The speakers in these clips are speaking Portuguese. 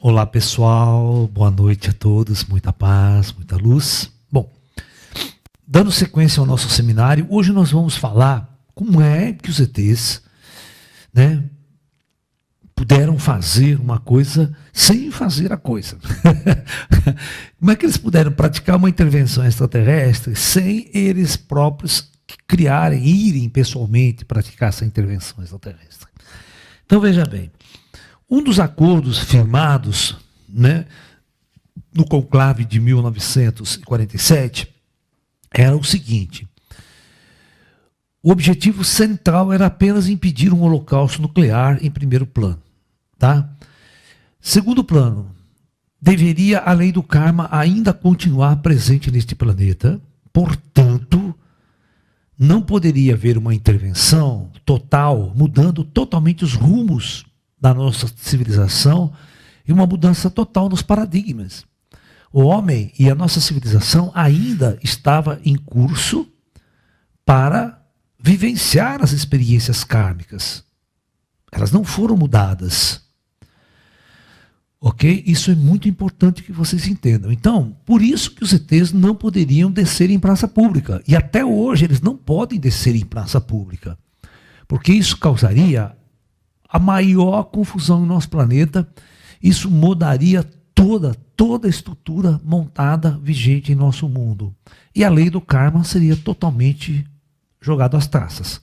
Olá pessoal, boa noite a todos, muita paz, muita luz. Bom, dando sequência ao nosso seminário, hoje nós vamos falar como é que os ETs, puderam fazer uma coisa sem fazer a coisa. Como é que eles puderam praticar uma intervenção extraterrestre sem eles próprios criarem, irem pessoalmente praticar essa intervenção extraterrestre? Então veja bem, um dos acordos firmados, no conclave de 1947 era o seguinte: o objetivo central era apenas impedir um holocausto nuclear em primeiro plano. Tá? Segundo plano, deveria a lei do karma ainda continuar presente neste planeta, portanto, não poderia haver uma intervenção total, mudando totalmente os rumos da nossa civilização e uma mudança total nos paradigmas. O homem e a nossa civilização ainda estava em curso para vivenciar as experiências kármicas. Elas não foram mudadas. Ok? Isso é muito importante que vocês entendam. Então, por isso que os ETs não poderiam descer em praça pública. E até hoje eles não podem descer em praça pública. Porque isso causaria a maior confusão no nosso planeta. Isso mudaria toda a estrutura montada, vigente em nosso mundo. E a lei do karma seria totalmente jogada às traças.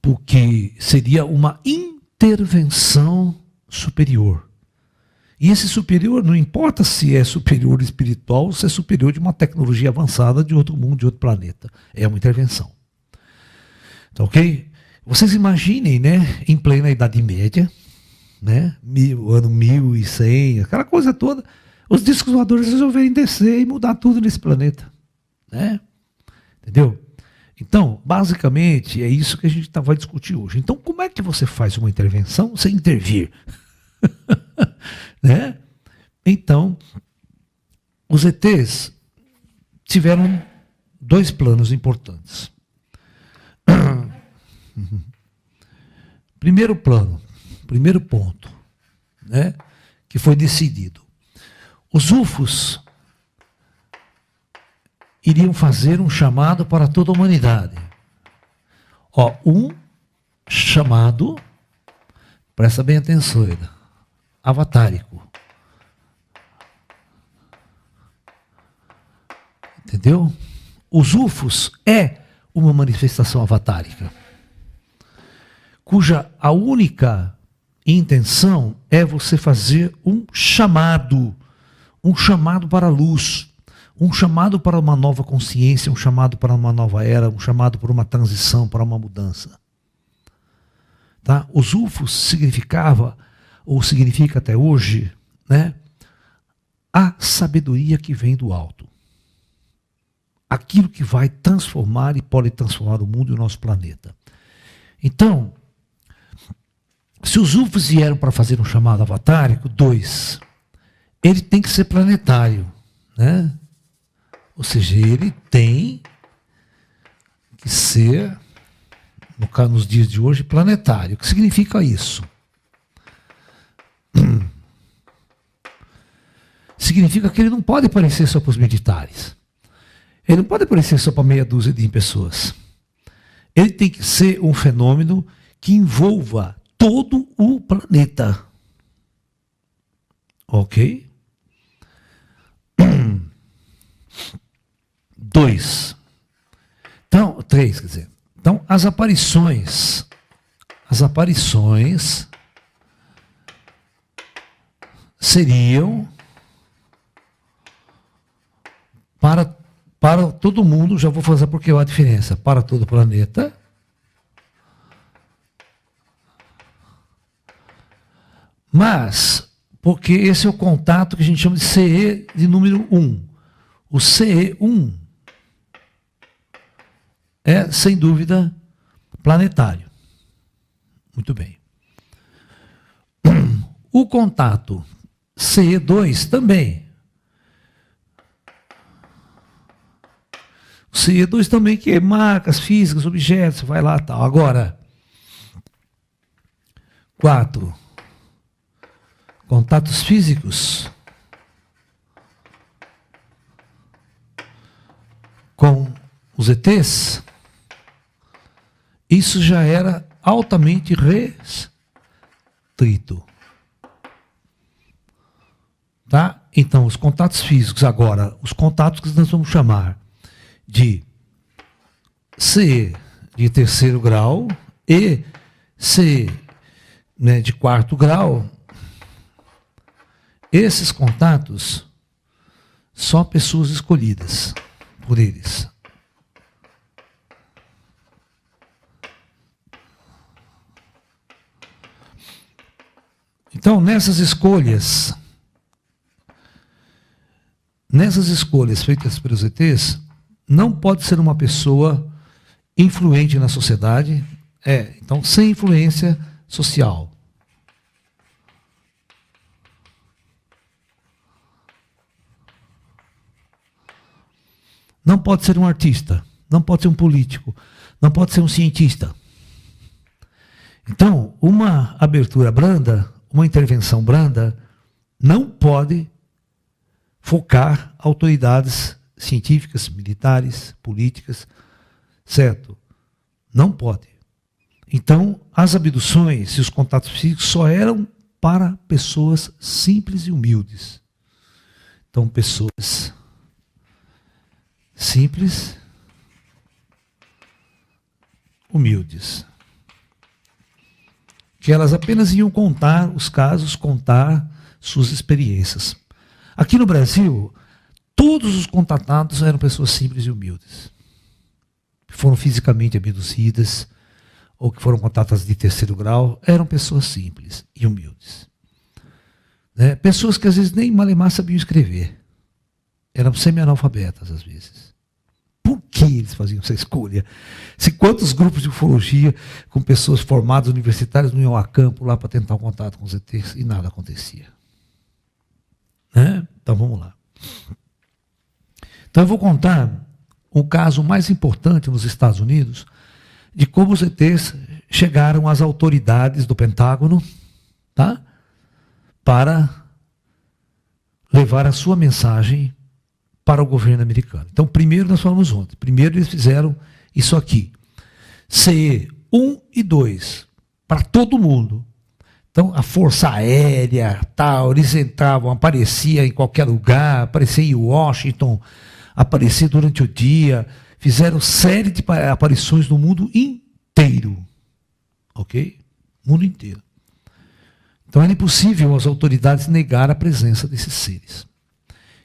Porque seria uma intervenção superior. E esse superior, não importa se é superior espiritual ou se é superior de uma tecnologia avançada de outro mundo, de outro planeta. É uma intervenção. Tá ok? Vocês imaginem, em plena Idade Média, ano 1100, aquela coisa toda, os discos voadores resolverem descer e mudar tudo nesse planeta. Entendeu? Então, basicamente, é isso que a gente vai discutir hoje. Então, como é que você faz uma intervenção sem intervir? Então, os ETs tiveram dois planos importantes. Primeiro plano, primeiro ponto, que foi decidido. Os UFOs iriam fazer um chamado para toda a humanidade. Um chamado, presta bem atenção, avatárico. Entendeu? Os UFOs é uma manifestação avatárica, cuja a única intenção é você fazer um chamado para a luz, um chamado para uma nova consciência, um chamado para uma nova era, um chamado para uma transição, para uma mudança. Tá? Os UFOs significava, ou significa até hoje, a sabedoria que vem do alto. Aquilo que vai transformar e pode transformar o mundo e o nosso planeta. Então, se os UFOs vieram para fazer um chamado avatárico, ele tem que ser planetário. Ou seja, ele tem que ser, nos dias de hoje, planetário. O que significa isso? Significa que ele não pode aparecer só para os militares. Ele não pode aparecer só para meia dúzia de pessoas. Ele tem que ser um fenômeno que envolva todo o planeta. Ok? 3, quer dizer. Então, as aparições seriam para todo mundo, já vou fazer porque é a diferença, para todo o planeta, mas, porque esse é o contato que a gente chama de CE de número 1. O CE1 é, sem dúvida, planetário. Muito bem. O contato CE2 também. O CE2 também, que é marcas físicas, objetos, vai lá, tal. Agora, 4. contatos físicos com os ETs, isso já era altamente restrito. Tá? Então, os contatos físicos, agora, os contatos que nós vamos chamar de CE de terceiro grau e CE, né, de quarto grau, esses contatos, só pessoas escolhidas por eles. Então, nessas escolhas feitas pelos ETs, não pode ser uma pessoa influente na sociedade, então, sem influência social. Não pode ser um artista, não pode ser um político, não pode ser um cientista. Então, uma abertura branda, uma intervenção branda, não pode focar autoridades científicas, militares, políticas, certo? Não pode. Então, as abduções e os contatos físicos só eram para pessoas simples e humildes. Então, pessoas simples, humildes. Que elas apenas iam contar os casos, contar suas experiências. Aqui no Brasil, todos os contatados eram pessoas simples e humildes. Que foram fisicamente abduzidas, ou que foram contatadas de terceiro grau, eram pessoas simples e humildes. Né? Pessoas que às vezes nem malemar sabiam escrever. Eram semi-analfabetas às vezes. Por que eles faziam essa escolha? Se quantos grupos de ufologia com pessoas formadas universitárias não iam a campo lá para tentar um contato com os ETs e nada acontecia. Né? Então vamos lá. Então eu vou contar o caso mais importante nos Estados Unidos de como os ETs chegaram às autoridades do Pentágono, tá? Para levar a sua mensagem para o governo americano. Então, primeiro nós falamos ontem. Primeiro eles fizeram isso aqui. CE 1 e 2, para todo mundo. Então, a Força Aérea, tal, eles entravam, aparecia em qualquer lugar, aparecia em Washington, aparecia durante o dia, fizeram série de aparições no mundo inteiro. Ok? Mundo inteiro. Então, era impossível as autoridades negar a presença desses seres.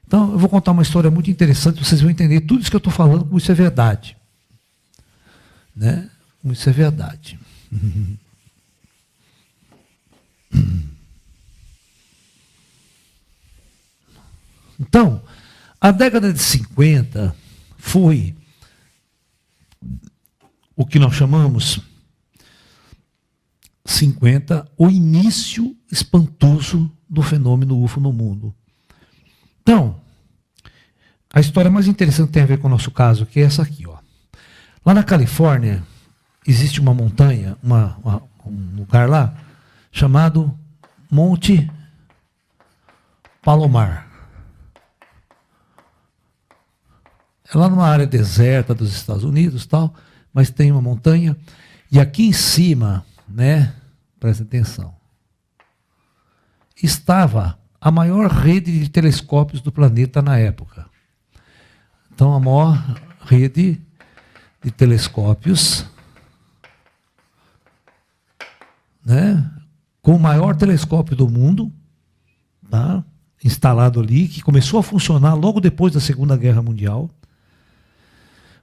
Então, eu vou contar uma história muito interessante, vocês vão entender tudo isso que eu estou falando, como isso é verdade. Né? Como isso é verdade. Então, a década de 50 foi o que nós chamamos 50, o início espantoso do fenômeno UFO no mundo. Então, a história mais interessante tem a ver com o nosso caso, que é essa aqui. Ó. Lá na Califórnia, existe uma montanha, um lugar lá, chamado Monte Palomar. É lá numa área deserta dos Estados Unidos, tal, mas tem uma montanha, e aqui em cima, né, presta atenção, estava a maior rede de telescópios do planeta na época. Então, a maior rede de telescópios, né, com o maior telescópio do mundo, tá, instalado ali, que começou a funcionar logo depois da Segunda Guerra Mundial,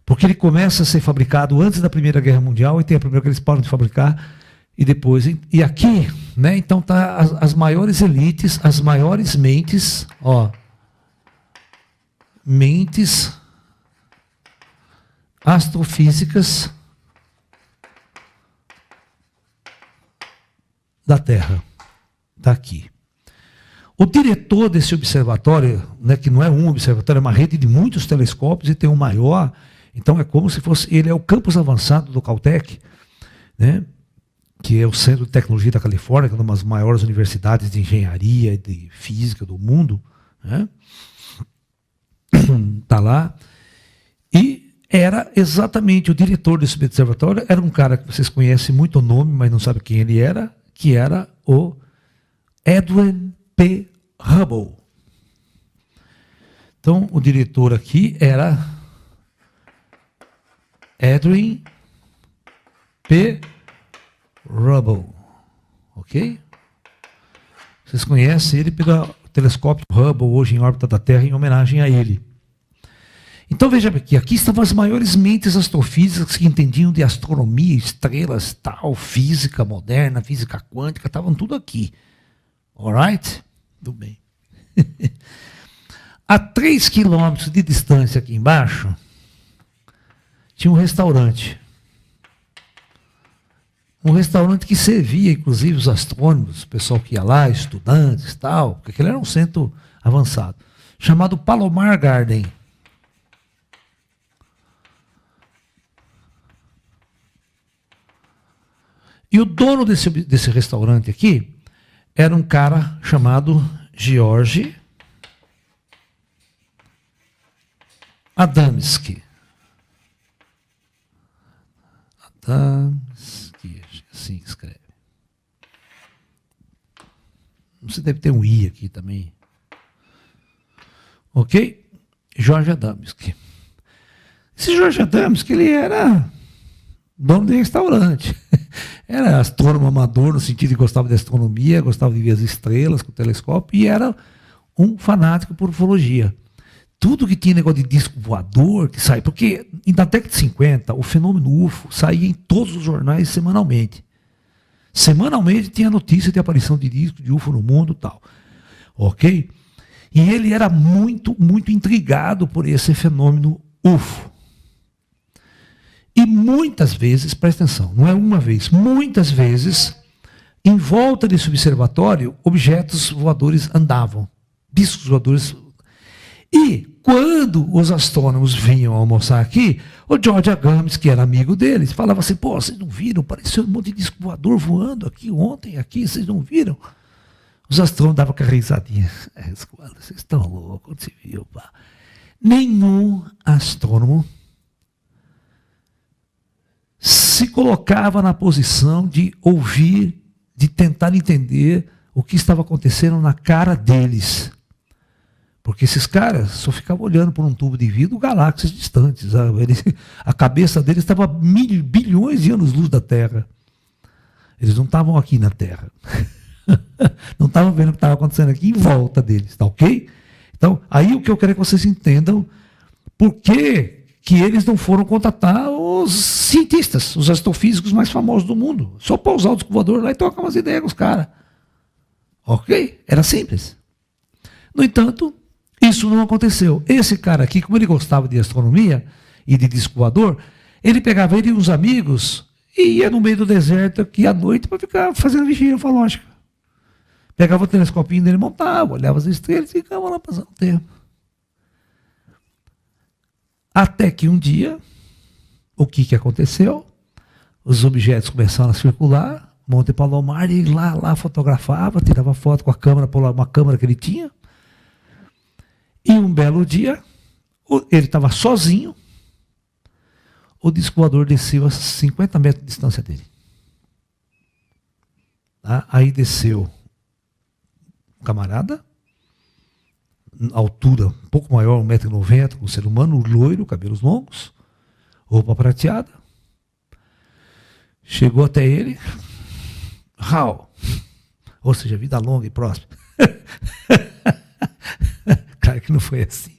porque ele começa a ser fabricado antes da Primeira Guerra Mundial, e tem a primeira que eles param de fabricar, e depois, e aqui, né, então tá as maiores elites, as maiores mentes, ó, mentes astrofísicas da Terra, tá aqui. O diretor desse observatório, né, que não é um observatório, é uma rede de muitos telescópios e tem um maior, então é como se fosse, ele é o campus avançado do Caltech, né, que é o Centro de Tecnologia da Califórnia, que é uma das maiores universidades de engenharia e de física do mundo, né? Tá lá. E era exatamente o diretor desse observatório, era um cara que vocês conhecem muito o nome, mas não sabem quem ele era, que era o Edwin P. Hubble. Então, o diretor aqui era Edwin P. Hubble, ok? Vocês conhecem ele pelo telescópio Hubble, hoje em órbita da Terra, em homenagem a ele. Então veja aqui estavam as maiores mentes astrofísicas que entendiam de astronomia, estrelas, tal, física moderna, física quântica, estavam tudo aqui. Alright? Tudo bem. A 3 quilômetros de distância aqui embaixo, tinha um restaurante. Um restaurante que servia, inclusive, os astrônomos, o pessoal que ia lá, estudantes e tal, porque aquele era um centro avançado, chamado Palomar Garden. E o dono desse restaurante aqui era um cara chamado George Adamski. Adamski, assim escreve. Você deve ter um I aqui também. Ok? George Adamski. Esse George Adamski, ele era dono de restaurante. Era astrônomo amador, no sentido de gostava de astronomia, gostava de ver as estrelas com o telescópio, e era um fanático por ufologia. Tudo que tinha negócio de disco voador, que sai, porque na década de 50, o fenômeno UFO saía em todos os jornais semanalmente. Semanalmente tinha notícia de aparição de disco de UFO no mundo e tal. Ok? E ele era muito, muito intrigado por esse fenômeno UFO. E muitas vezes, presta atenção, não é uma vez, muitas vezes, em volta desse observatório, objetos voadores andavam, discos voadores. E quando os astrônomos vinham almoçar aqui, o George Adams, que era amigo deles, falava assim, pô, vocês não viram? Apareceu um monte de disco voador voando aqui ontem, aqui, vocês não viram? Os astrônomos davam aquela risadinha. Vocês estão loucos, onde se viu? Pá? Nenhum astrônomo se colocava na posição de ouvir, de tentar entender o que estava acontecendo na cara deles. Porque esses caras só ficavam olhando por um tubo de vidro galáxias distantes. A cabeça deles estava bilhões de anos-luz da Terra. Eles não estavam aqui na Terra. Não estavam vendo o que estava acontecendo aqui em volta deles, tá ok? Então, aí o que eu quero é que vocês entendam por que eles não foram contatar os cientistas, os astrofísicos mais famosos do mundo. Só pousar o disco voador lá e trocar umas ideias com os caras. Ok? Era simples. No entanto, isso não aconteceu. Esse cara aqui, como ele gostava de astronomia e de disco voador, ele pegava ele e uns amigos e ia no meio do deserto aqui à noite para ficar fazendo vigília ufológica. Pegava o telescopinho dele, montava, olhava as estrelas e ficava lá passando o tempo. Até que um dia, o que aconteceu? Os objetos começaram a circular, Monte Palomar, e ele lá fotografava, tirava foto com a câmera, uma câmera que ele tinha. E um belo dia, ele estava sozinho, o disco voador desceu a 50 metros de distância dele. Tá? Aí desceu um camarada, altura um pouco maior, 1,90 m, com um ser humano, loiro, cabelos longos, roupa prateada. Chegou até ele, How? Ou seja, vida longa e próspera. Claro que não foi assim.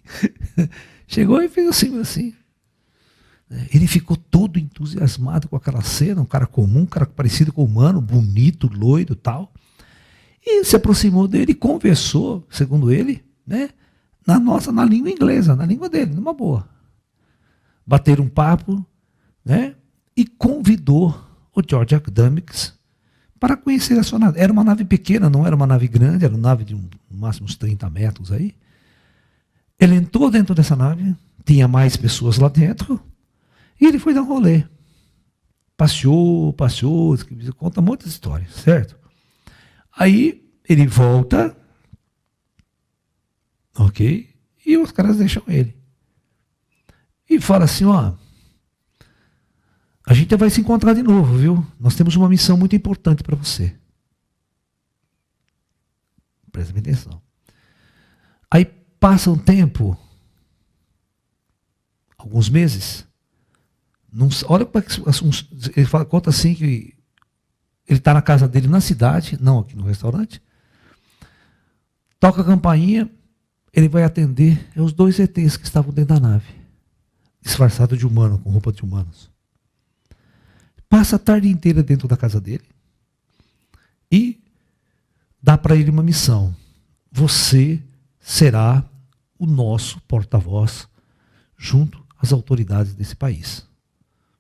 Chegou e fez assim. Ele ficou todo entusiasmado com aquela cena, um cara comum, um cara parecido com o humano, bonito, loiro e tal. E se aproximou dele e conversou, segundo ele, né, na língua inglesa, na língua dele, numa boa. Bateram um papo, né, e convidou o George Adams para conhecer a sua nave. Era uma nave pequena, não era uma nave grande, era uma nave de no máximo uns 30 metros aí. Ele entrou dentro dessa nave, tinha mais pessoas lá dentro, e ele foi dar um rolê. passeou, conta muitas histórias, certo? Aí ele volta, ok? E os caras deixam ele. E fala assim, ó, a gente vai se encontrar de novo, viu? Nós temos uma missão muito importante para você. Presta atenção. Aí passa um tempo, alguns meses, olha como é que ele conta assim que ele está na casa dele na cidade, não aqui no restaurante, toca a campainha, ele vai atender, é os dois ETs que estavam dentro da nave, disfarçados de humano, com roupa de humanos. Passa a tarde inteira dentro da casa dele e dá para ele uma missão. Você será o nosso porta-voz junto às autoridades desse país.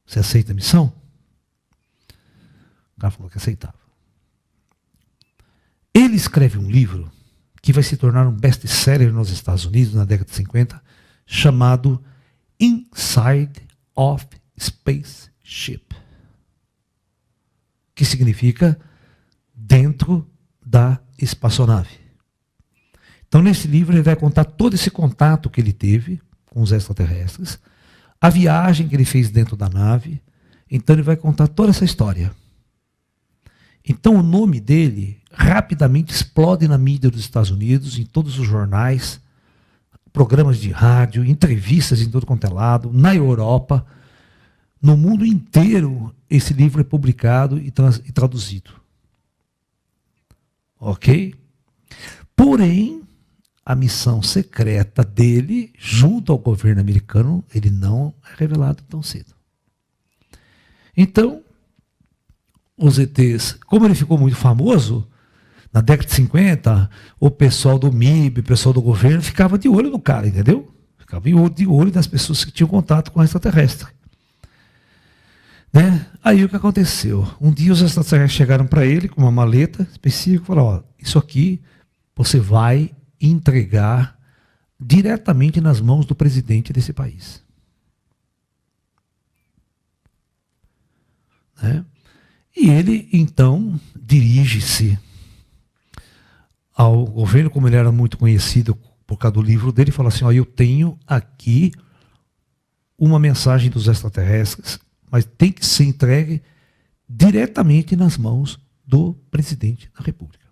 Você aceita a missão? O cara falou que aceitava. Ele escreve um livro que vai se tornar um best-seller nos Estados Unidos na década de 50, chamado Inside of Spaceship, que significa dentro da espaçonave. Então, nesse livro, ele vai contar todo esse contato que ele teve com os extraterrestres, a viagem que ele fez dentro da nave. Então, ele vai contar toda essa história. Então, o nome dele rapidamente explode na mídia dos Estados Unidos, em todos os jornais, programas de rádio, entrevistas em todo quanto é lado, na Europa. No mundo inteiro, esse livro é publicado e traduzido. Ok? Porém, a missão secreta dele, junto ao governo americano, ele não é revelado tão cedo. Então, os ETs, como ele ficou muito famoso, na década de 50, o pessoal do MIB, o pessoal do governo, ficava de olho no cara, entendeu? Ficava de olho das pessoas que tinham contato com o extraterrestre. Né? Aí o que aconteceu? Um dia os extraterrestres chegaram para ele com uma maleta específica e falaram, ó, isso aqui você vai entregar diretamente nas mãos do presidente desse país. Né? E ele, então, dirige-se ao governo, como ele era muito conhecido por causa do livro dele, e fala assim, ó, eu tenho aqui uma mensagem dos extraterrestres, mas tem que ser entregue diretamente nas mãos do presidente da República.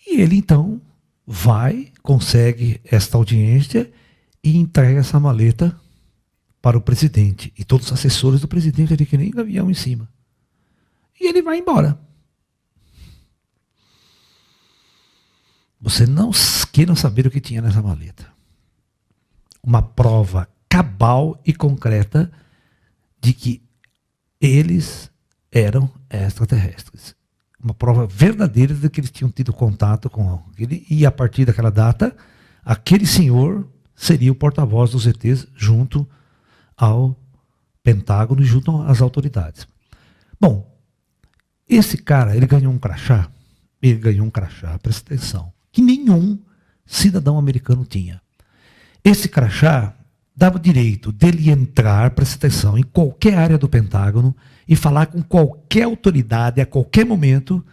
E ele, então, vai, consegue esta audiência e entrega essa maleta para o presidente. E todos os assessores do presidente ali, que nem gavião em cima. E ele vai embora. Você não queira saber o que tinha nessa maleta. Uma prova cabal e concreta de que eles eram extraterrestres. Uma prova verdadeira de que eles tinham tido contato com ele, e a partir daquela data, aquele senhor seria o porta-voz dos ETs junto ao Pentágono e junto às autoridades. Bom, esse cara, ele ganhou um crachá, presta atenção, que nenhum cidadão americano tinha. Esse crachá dava o direito dele entrar, presta atenção, em qualquer área do Pentágono e falar com qualquer autoridade a qualquer momento,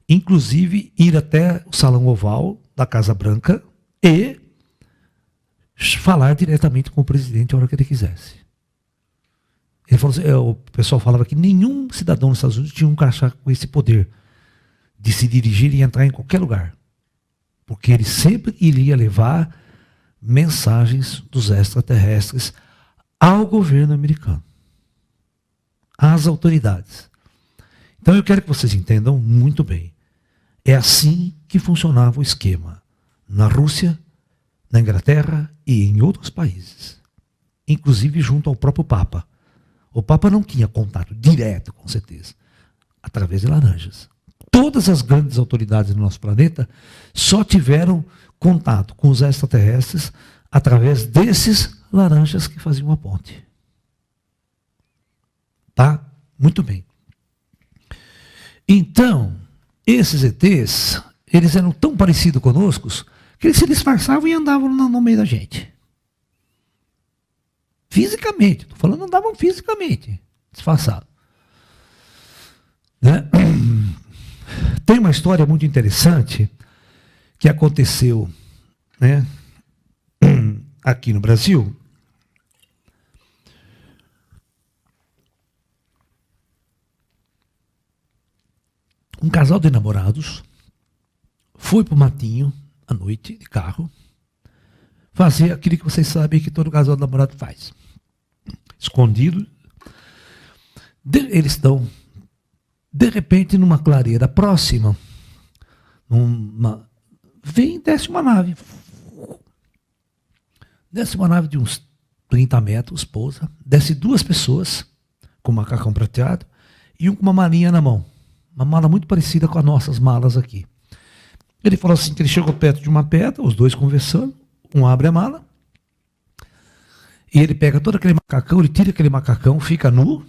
inclusive ir até o Salão Oval da Casa Branca e falar diretamente com o presidente a hora que ele quisesse. Ele falou assim, o pessoal falava que nenhum cidadão dos Estados Unidos tinha um crachá com esse poder de se dirigir e entrar em qualquer lugar, porque ele sempre iria levar mensagens dos extraterrestres ao governo americano, às autoridades. Então eu quero que vocês entendam muito bem. É assim que funcionava o esquema na Rússia, na Inglaterra e em outros países, inclusive junto ao próprio Papa. O Papa não tinha contato direto com os ETs, através de laranjas. Todas as grandes autoridades do nosso planeta só tiveram contato com os extraterrestres através desses laranjas que faziam a ponte. Tá? Muito bem. Então, esses ETs, eles eram tão parecidos conosco que eles se disfarçavam e andavam no meio da gente. Fisicamente, estou falando, andavam fisicamente, disfarçados. Né? Tem uma história muito interessante que aconteceu, né, aqui no Brasil. Um casal de namorados foi para o matinho à noite, de carro, fazer aquilo que vocês sabem que todo casal de namorado faz. Escondido. Eles estão, de repente, numa clareira próxima, desce uma nave. Desce uma nave de uns 30 metros, pousa. Desce 2 pessoas com macacão prateado e um com uma malinha na mão. Uma mala muito parecida com as nossas malas aqui. Ele falou assim que ele chegou perto de uma pedra, os dois conversando, um abre a mala, e ele pega todo aquele macacão, ele tira aquele macacão, fica nu,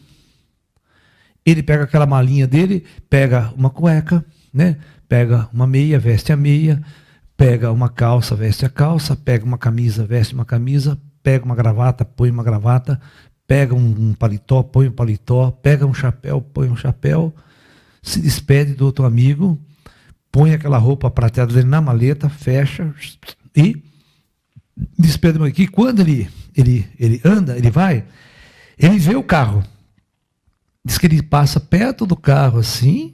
ele pega aquela malinha dele, pega uma cueca, né? Pega uma meia, veste a meia, pega uma calça, veste a calça, pega uma camisa, veste uma camisa, pega uma gravata, põe uma gravata, pega um paletó, põe um paletó, pega um chapéu, põe um chapéu, se despede do outro amigo, põe aquela roupa prateada dele na maleta, fecha e despede aqui. Quando ele anda, ele vai, ele vê o carro. Diz que ele passa perto do carro assim,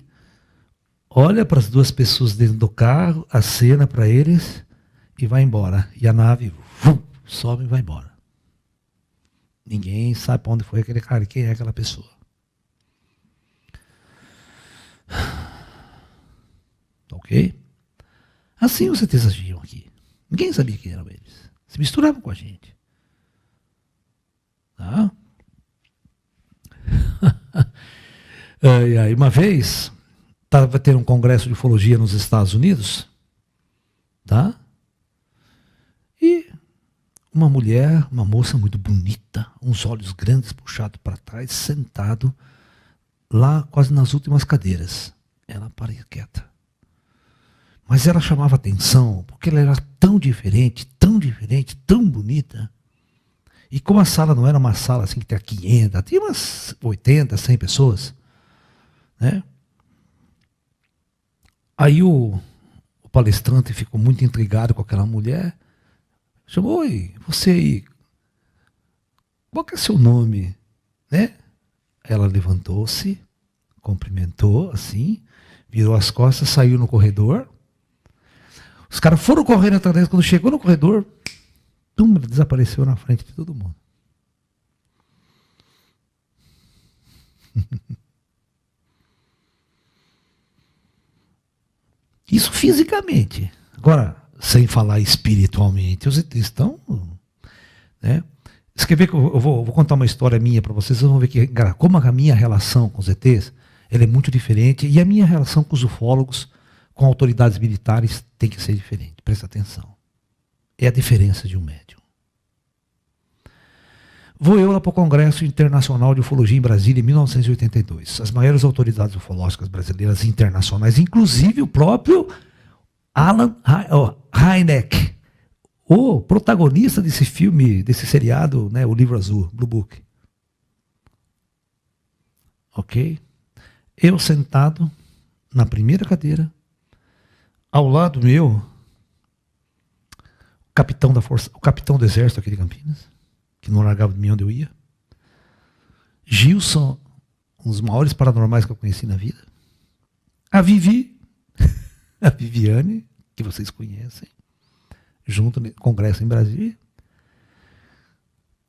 olha para as 2 pessoas dentro do carro, acena para eles e vai embora. E a nave sobe e vai embora. Ninguém sabe para onde foi aquele cara, quem é aquela pessoa. Ok? Assim os ETs agiam aqui. Ninguém sabia quem eram eles. Se misturavam com a gente. Tá? Uma vez, estava tendo um congresso de ufologia nos Estados Unidos. Tá? E uma mulher, uma moça muito bonita, uns olhos grandes puxados para trás, sentado lá quase nas últimas cadeiras. Ela parecia quieta. Mas ela chamava atenção, porque ela era tão diferente, tão bonita. E como a sala não era uma sala assim que tinha 500, tinha umas 80, 100 pessoas. Né? Aí o palestrante ficou muito intrigado com aquela mulher. Chamou, oi, você aí, qual que é seu nome? Né? Ela levantou-se, cumprimentou assim, virou as costas, saiu no corredor. Os caras foram correndo atrás dela. Quando chegou no corredor, ela desapareceu na frente de todo mundo. Isso fisicamente. Agora, sem falar espiritualmente, os ETs estão... Né? Você quer ver que eu vou contar uma história minha para vocês vão ver que, como a minha relação com os ETs ela é muito diferente, e a minha relação com os ufólogos, com autoridades militares, tem que ser diferente. Presta atenção. É a diferença de um médium. Vou eu lá para o Congresso Internacional de Ufologia em Brasília, em 1982. As maiores autoridades ufológicas brasileiras e internacionais, inclusive o próprio Alan Hynek, o protagonista desse filme, desse seriado, né, O Livro Azul, Blue Book. Ok? Eu sentado na primeira cadeira, ao lado meu, o capitão do exército aqui de Campinas, que não largava de mim onde eu ia. Gilson, um dos maiores paranormais que eu conheci na vida. A Vivi, a Viviane, que vocês conhecem, junto no congresso em Brasília.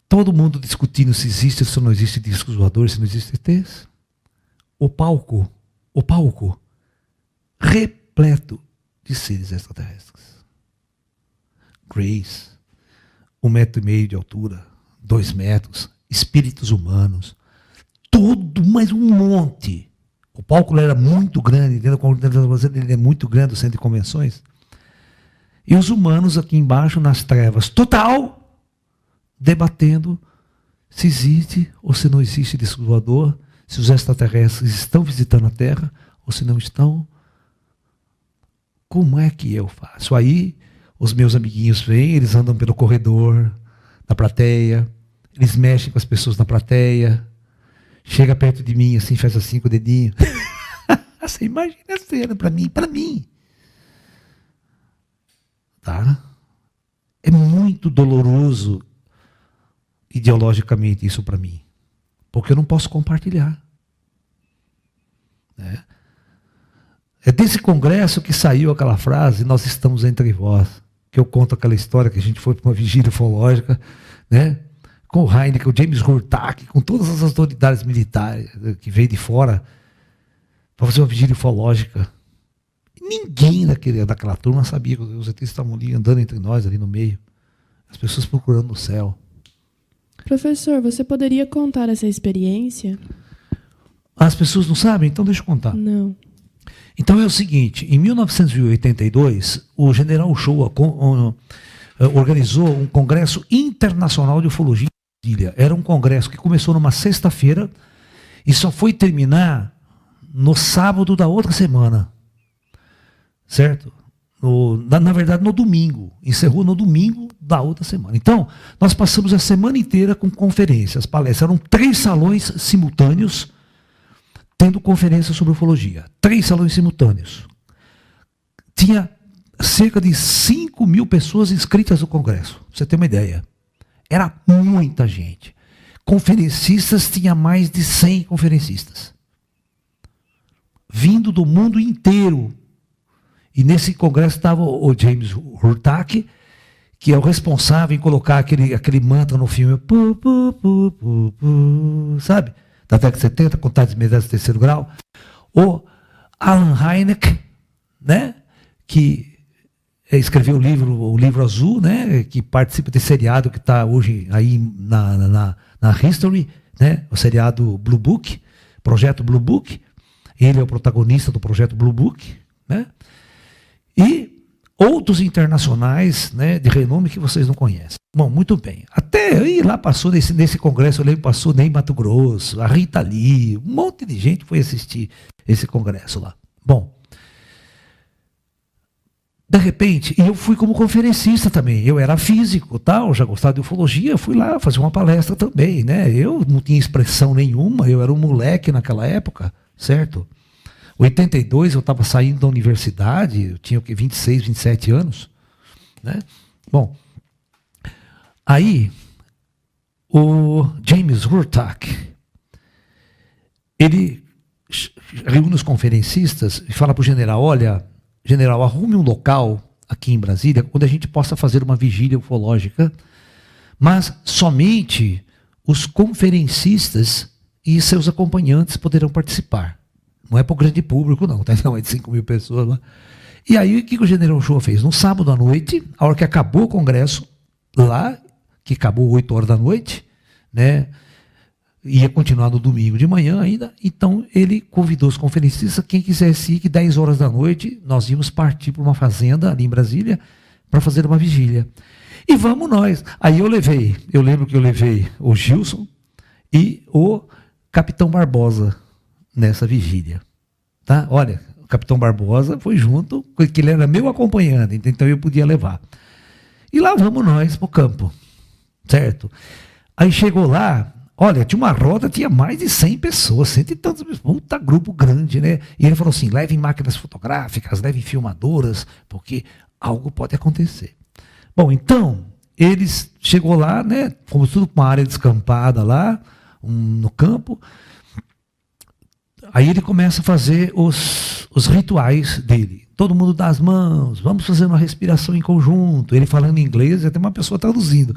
Todo mundo discutindo se existe ou se não existe discos voadores, se não existe ETs. O palco, repleto de seres extraterrestres. Grace, 1,5 metro de altura, 2 metros, espíritos humanos, tudo, mas um monte. O palco era muito grande, ele é muito grande, o centro de convenções. E os humanos aqui embaixo nas trevas, total, debatendo se existe ou se não existe disco voador, se os extraterrestres estão visitando a Terra ou se não estão. Como é que eu faço? Aí os meus amiguinhos vêm, eles andam pelo corredor da plateia, eles mexem com as pessoas na plateia, chega perto de mim assim, faz assim com o dedinho. Você imagina a cena para mim. Tá? É muito doloroso ideologicamente isso para mim, porque eu não posso compartilhar. Né? É desse congresso que saiu aquela frase, nós estamos entre vós, que eu conto aquela história que a gente foi para uma vigília ufológica, né? Com o Heineken, o James Hurtak, com todas as autoridades militares que veio de fora para fazer uma vigília ufológica. Ninguém daquela turma sabia que os ETs estavam ali andando entre nós, ali no meio. As pessoas procurando no céu. Professor, você poderia contar essa experiência? As pessoas não sabem? Então deixa eu contar. Não. Então é o seguinte, em 1982, o general Uchoa organizou um congresso internacional de ufologia em Brasília. Era um congresso que começou numa sexta-feira e só foi terminar no sábado da outra semana. Certo? Na verdade, no domingo. Encerrou no domingo da outra semana. Então, nós passamos a semana inteira com conferências, palestras. Eram 3 salões simultâneos, tendo conferências sobre ufologia. 3 salões simultâneos. Tinha cerca de 5.000 pessoas inscritas no congresso. Pra você ter uma ideia. Era muita gente. Conferencistas, tinha mais de 100 conferencistas. Vindo do mundo inteiro. E nesse congresso estava o James Hurtak, que é o responsável em colocar aquele mantra no filme, sabe? Da década de 70, Contatos Imediatos de Terceiro Grau. O Alan Hynek, né? Que escreveu o livro azul, né? Que participa desse seriado que está hoje aí na History, né? O seriado Blue Book, Projeto Blue Book. Ele é o protagonista do Projeto Blue Book, né? E outros internacionais, né, de renome que vocês não conhecem. Bom, muito bem. Até aí lá passou, nesse congresso, eu lembro, passou Ney Mato Grosso, a Rita Lee, um monte de gente foi assistir esse congresso lá. Bom, de repente, e eu fui como conferencista também, eu era físico, tal, já gostava de ufologia, fui lá fazer uma palestra também, né? Eu não tinha expressão nenhuma, eu era um moleque naquela época, certo? 82, eu estava saindo da universidade, eu tinha 26, 27 anos. Né? Bom, aí o James Hurtak, ele reúne os conferencistas e fala para o general, olha, general, arrume um local aqui em Brasília onde a gente possa fazer uma vigília ufológica, mas somente os conferencistas e seus acompanhantes poderão participar. Não é para o grande público, não. Tem mais de 5.000 pessoas lá. E aí, o que o general Uchoa fez? No sábado à noite, a hora que acabou o congresso, lá, que acabou 8 horas da noite, né? Ia continuar no domingo de manhã ainda. Então, ele convidou os conferencistas, quem quisesse ir, que 10 horas da noite, nós íamos partir para uma fazenda ali em Brasília, para fazer uma vigília. E vamos nós. Aí eu lembro que eu levei o Gilson e o Capitão Barbosa nessa vigília. Tá? Olha, o Capitão Barbosa foi junto, porque ele era meu acompanhante, então eu podia levar. E lá vamos nós para o campo, certo? Aí chegou lá, olha, tinha uma roda, tinha mais de 100 pessoas, 100 e tantos, puta grupo grande, né? E ele falou assim, levem máquinas fotográficas, levem filmadoras, porque algo pode acontecer. Bom, então, eles chegou lá, né? Fomos tudo com uma área descampada lá, no campo. Aí ele começa a fazer os rituais dele. Todo mundo dá as mãos, vamos fazer uma respiração em conjunto. Ele falando em inglês, até uma pessoa traduzindo.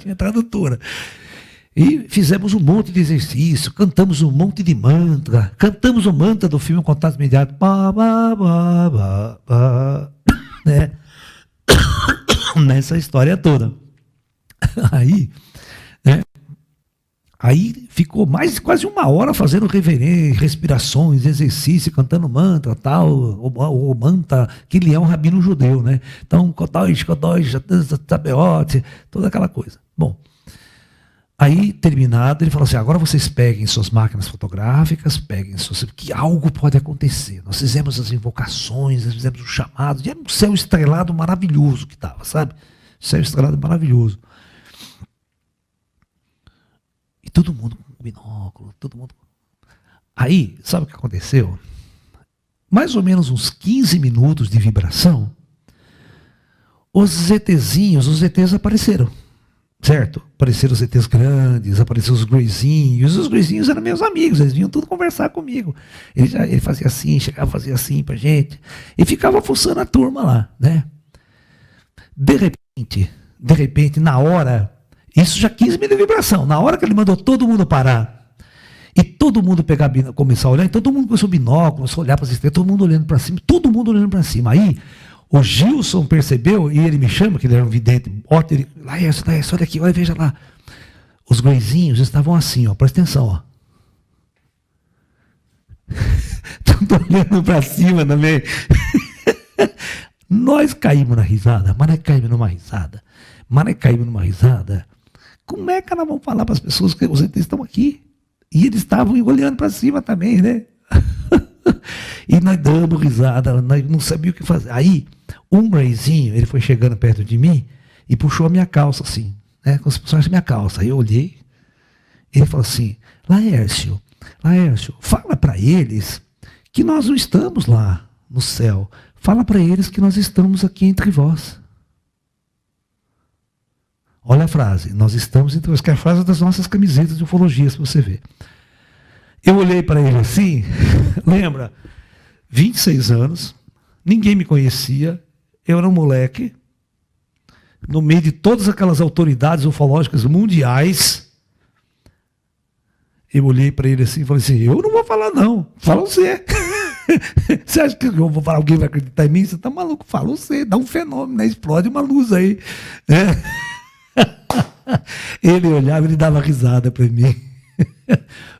Tinha tradutora. E fizemos um monte de exercício, cantamos um monte de mantra. Cantamos o mantra do filme Contato Imediato. Né? Nessa história toda. Aí, né? Aí ficou quase 1 hora fazendo reverência, respirações, exercício, cantando mantra, tal, o mantra, que ele é um rabino judeu, né? Então, Kodosh, Tabeot, toda aquela coisa. Bom, aí terminado, ele falou assim, agora vocês peguem suas máquinas fotográficas, que algo pode acontecer. Nós fizemos as invocações, nós fizemos os chamados, e era um céu estrelado maravilhoso que estava, sabe? Céu estrelado maravilhoso. todo mundo com binóculo, todo mundo. Aí, sabe o que aconteceu? Mais ou menos uns 15 minutos de vibração, os ETs apareceram, certo? Apareceram os ETs grandes, apareceram os greyzinhos. Os greyzinhos eram meus amigos, eles vinham tudo conversar comigo. Ele fazia assim, chegava a fazer assim pra gente, e ficava fuçando a turma lá, né? De repente, na hora, isso já 15 minutos de vibração, na hora que ele mandou todo mundo parar, e todo mundo começar a olhar, então todo mundo começou binóculo, começou a olhar para as estrelas, todo mundo olhando para cima, todo mundo olhando para cima. Aí, o Gilson percebeu, e ele me chama, que ele era um vidente, Laércio, olha aqui, olha, veja lá. Os greyzinhos estavam assim, ó, presta atenção, ó. Tudo olhando para cima também. Nós caímos na risada, mas nós caímos numa risada. Como é que nós vamos falar para as pessoas que os ETs estão aqui? E eles estavam olhando para cima também, né? E nós dando risada, nós não sabíamos o que fazer. Aí, um greyzinho, ele foi chegando perto de mim e puxou a minha calça assim, né? Como se puxasse a minha calça. Aí eu olhei, ele falou assim, Laércio, fala para eles que nós não estamos lá no céu. Fala para eles que nós estamos aqui entre vós. Olha a frase, nós estamos entre vós, que é a frase das nossas camisetas de ufologia, se você ver. Eu olhei para ele assim, lembra, 26 anos, ninguém me conhecia, eu era um moleque, no meio de todas aquelas autoridades ufológicas mundiais. Eu olhei para ele assim e falei assim, eu não vou falar não, fala você. Você acha que eu vou falar, alguém vai acreditar em mim? Você está maluco, fala você, dá um fenômeno, né? Explode uma luz aí. Ele olhava, ele dava risada para mim.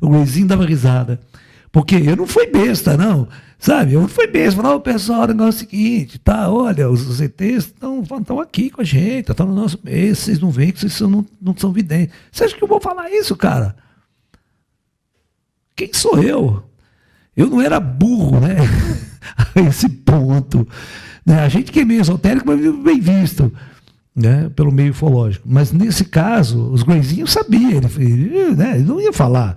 O Luizinho dava risada. Porque eu não fui besta, não. Sabe? Eu não fui besta. Falei, pessoal, o negócio é o seguinte, tá? Olha, os ETs estão aqui com a gente, estão no nosso meio, vocês não veem que vocês não são videntes. Você acha que eu vou falar isso, cara? Quem sou eu? Eu não era burro, né? A esse ponto. Né? A gente que é meio esotérico, mas bem visto, né? Pelo meio ufológico. Mas nesse caso, os greyzinhos sabiam, ele não ia falar,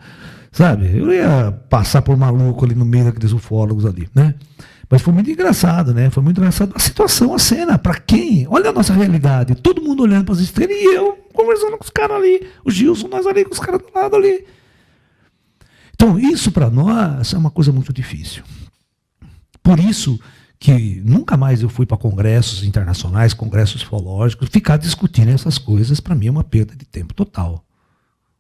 sabe? Eu ia passar por maluco ali no meio daqueles ufólogos ali, né? Mas foi muito engraçado, né? Foi muito engraçado a situação, a cena. Para quem? Olha a nossa realidade. Todo mundo olhando para as estrelas e eu conversando com os caras ali. O Gilson, nós ali com os caras do lado ali. Então, isso para nós é uma coisa muito difícil. Por isso que nunca mais eu fui para congressos internacionais, congressos ufológicos, ficar discutindo essas coisas, para mim é uma perda de tempo total.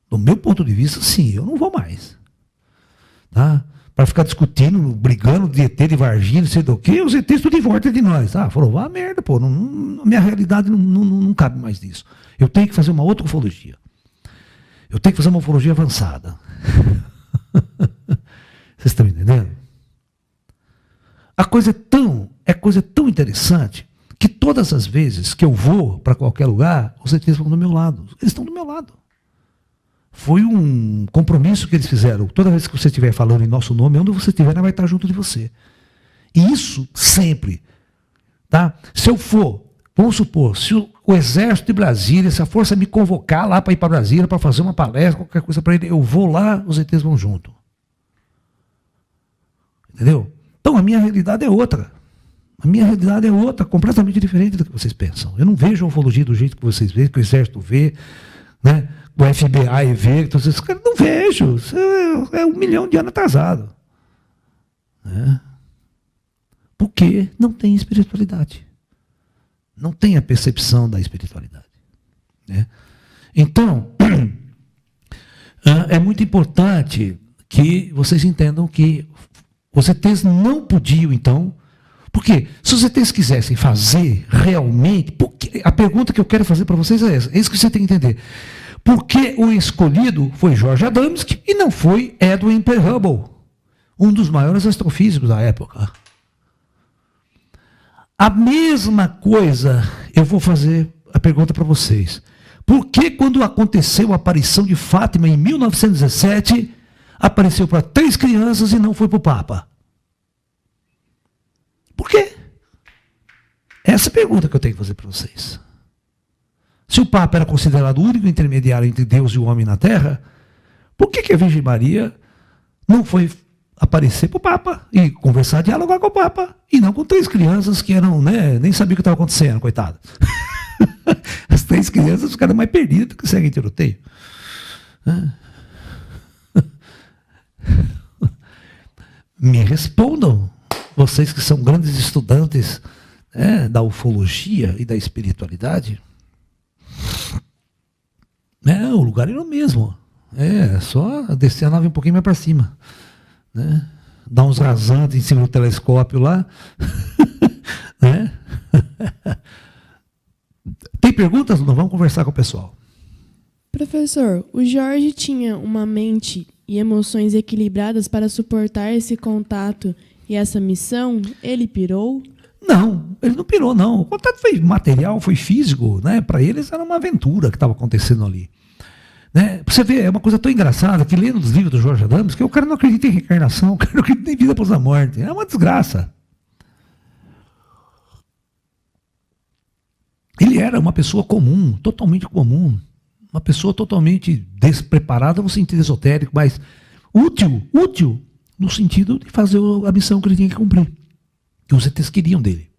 Do meu ponto de vista, sim, eu não vou mais. Tá? Para ficar discutindo, brigando de ET, de Varginha, não sei do que, os ETs tudo em volta de nós. Falou, vá merda, pô, minha realidade não cabe mais nisso. Eu tenho que fazer uma outra ufologia. Eu tenho que fazer uma ufologia avançada. Vocês estão entendendo? A coisa é tão interessante que todas as vezes que eu vou para qualquer lugar, os ETs estão do meu lado. Eles estão do meu lado. Foi um compromisso que eles fizeram. Toda vez que você estiver falando em nosso nome, onde você estiver, ela vai estar junto de você. E isso sempre. Tá? Se eu for, vamos supor, se o Exército de Brasília, se a Força me convocar lá para ir para Brasília, para fazer uma palestra, qualquer coisa para ele, eu vou lá, os ETs vão junto. Entendeu? Então a minha realidade é outra. A minha realidade é outra, completamente diferente do que vocês pensam. Eu não vejo a ufologia do jeito que vocês veem, que o Exército vê, né? O FBI vê, então vocês não vejo. É 1 milhão de anos atrasado. Né? Porque não tem espiritualidade. Não tem a percepção da espiritualidade. Né? Então, é muito importante que vocês entendam que os ETs não podiam, então, porque se os ETs quisessem fazer realmente, a pergunta que eu quero fazer para vocês é essa, é isso que você tem que entender. Por que o escolhido foi George Adamski e não foi Edwin P. Hubble, um dos maiores astrofísicos da época? A mesma coisa eu vou fazer a pergunta para vocês. Por que quando aconteceu a aparição de Fátima em 1917, apareceu para 3 crianças e não foi para o Papa? Por quê? Essa é a pergunta que eu tenho que fazer para vocês. Se o Papa era considerado o único intermediário entre Deus e o homem na Terra, Por que a Virgem Maria não foi aparecer para o Papa e conversar, dialogar com o Papa, e não com 3 crianças que eram, né, nem sabiam o que estava acontecendo, coitado. As 3 crianças ficaram mais perdidas do que seguem tiroteio. Me respondam, vocês que são grandes estudantes, da ufologia e da espiritualidade. O lugar era o mesmo. Só descer a nave um pouquinho mais para cima. Né? Dar uns rasantes em cima do telescópio lá. Né? Tem perguntas? Não, vamos conversar com o pessoal. Professor, o Jorge tinha uma mente e emoções equilibradas para suportar esse contato e essa missão? Ele pirou? Não, ele não pirou, não. O contato foi material, foi físico, né? Para eles era uma aventura que estava acontecendo ali. Né? Pra você ver, é uma coisa tão engraçada que lendo os livros do Jorge Adams, que o cara não acredita em reencarnação, o cara não acredita em vida após a morte. É uma desgraça. Ele era uma pessoa comum, totalmente comum. Uma pessoa totalmente despreparada no sentido esotérico, mas útil no sentido de fazer a missão que ele tinha que cumprir. Que os ETs queriam dele.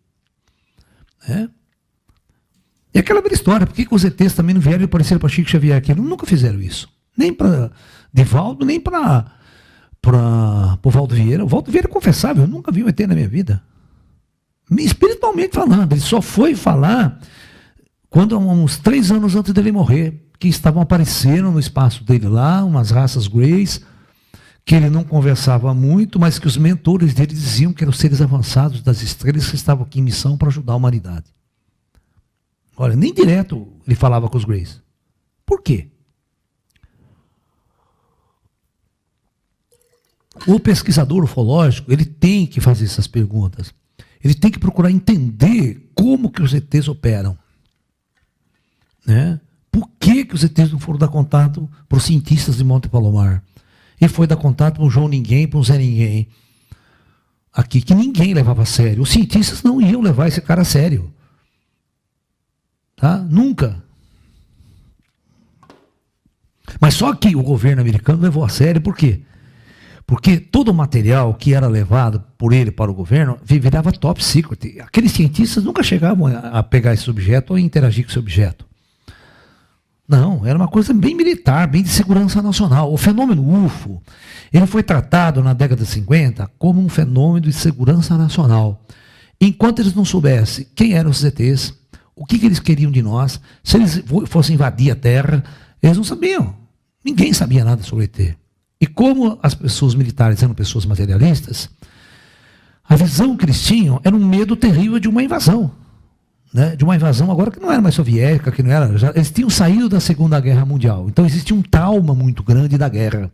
E aquela velha história, por que os ETs também não vieram e apareceram para Chico Xavier aqui? Eles nunca fizeram isso. Nem para Divaldo, nem para o Valdo Vieira. O Valdo Vieira é confessável, eu nunca vi um ET na minha vida. Espiritualmente falando, ele só foi falar quando, uns 3 anos antes dele morrer, que estavam aparecendo no espaço dele lá, umas raças greys, que ele não conversava muito, mas que os mentores dele diziam que eram seres avançados das estrelas que estavam aqui em missão para ajudar a humanidade. Olha, nem direto ele falava com os greys. Por quê? O pesquisador ufológico, ele tem que fazer essas perguntas. Ele tem que procurar entender como que os ETs operam. Né? Por que os ETs não foram dar contato para os cientistas de Monte Palomar? E foi dar contato para o João Ninguém, para o Zé Ninguém. Aqui, que ninguém levava a sério. Os cientistas não iam levar esse cara a sério. Tá? Nunca. Mas só que o governo americano levou a sério, por quê? Porque todo o material que era levado por ele para o governo virava top secret. Aqueles cientistas nunca chegavam a pegar esse objeto ou interagir com esse objeto. Não, era uma coisa bem militar, bem de segurança nacional. O fenômeno UFO, ele foi tratado na década de 50 como um fenômeno de segurança nacional. Enquanto eles não soubessem quem eram os ETs, o que eles queriam de nós, se eles fossem invadir a Terra, eles não sabiam. Ninguém sabia nada sobre ET. E como as pessoas militares eram pessoas materialistas, a visão que eles tinham era um medo terrível de uma invasão. Né, de uma invasão agora que não era mais soviética, que não era, eles tinham saído da Segunda Guerra Mundial. Então existia um trauma muito grande da guerra.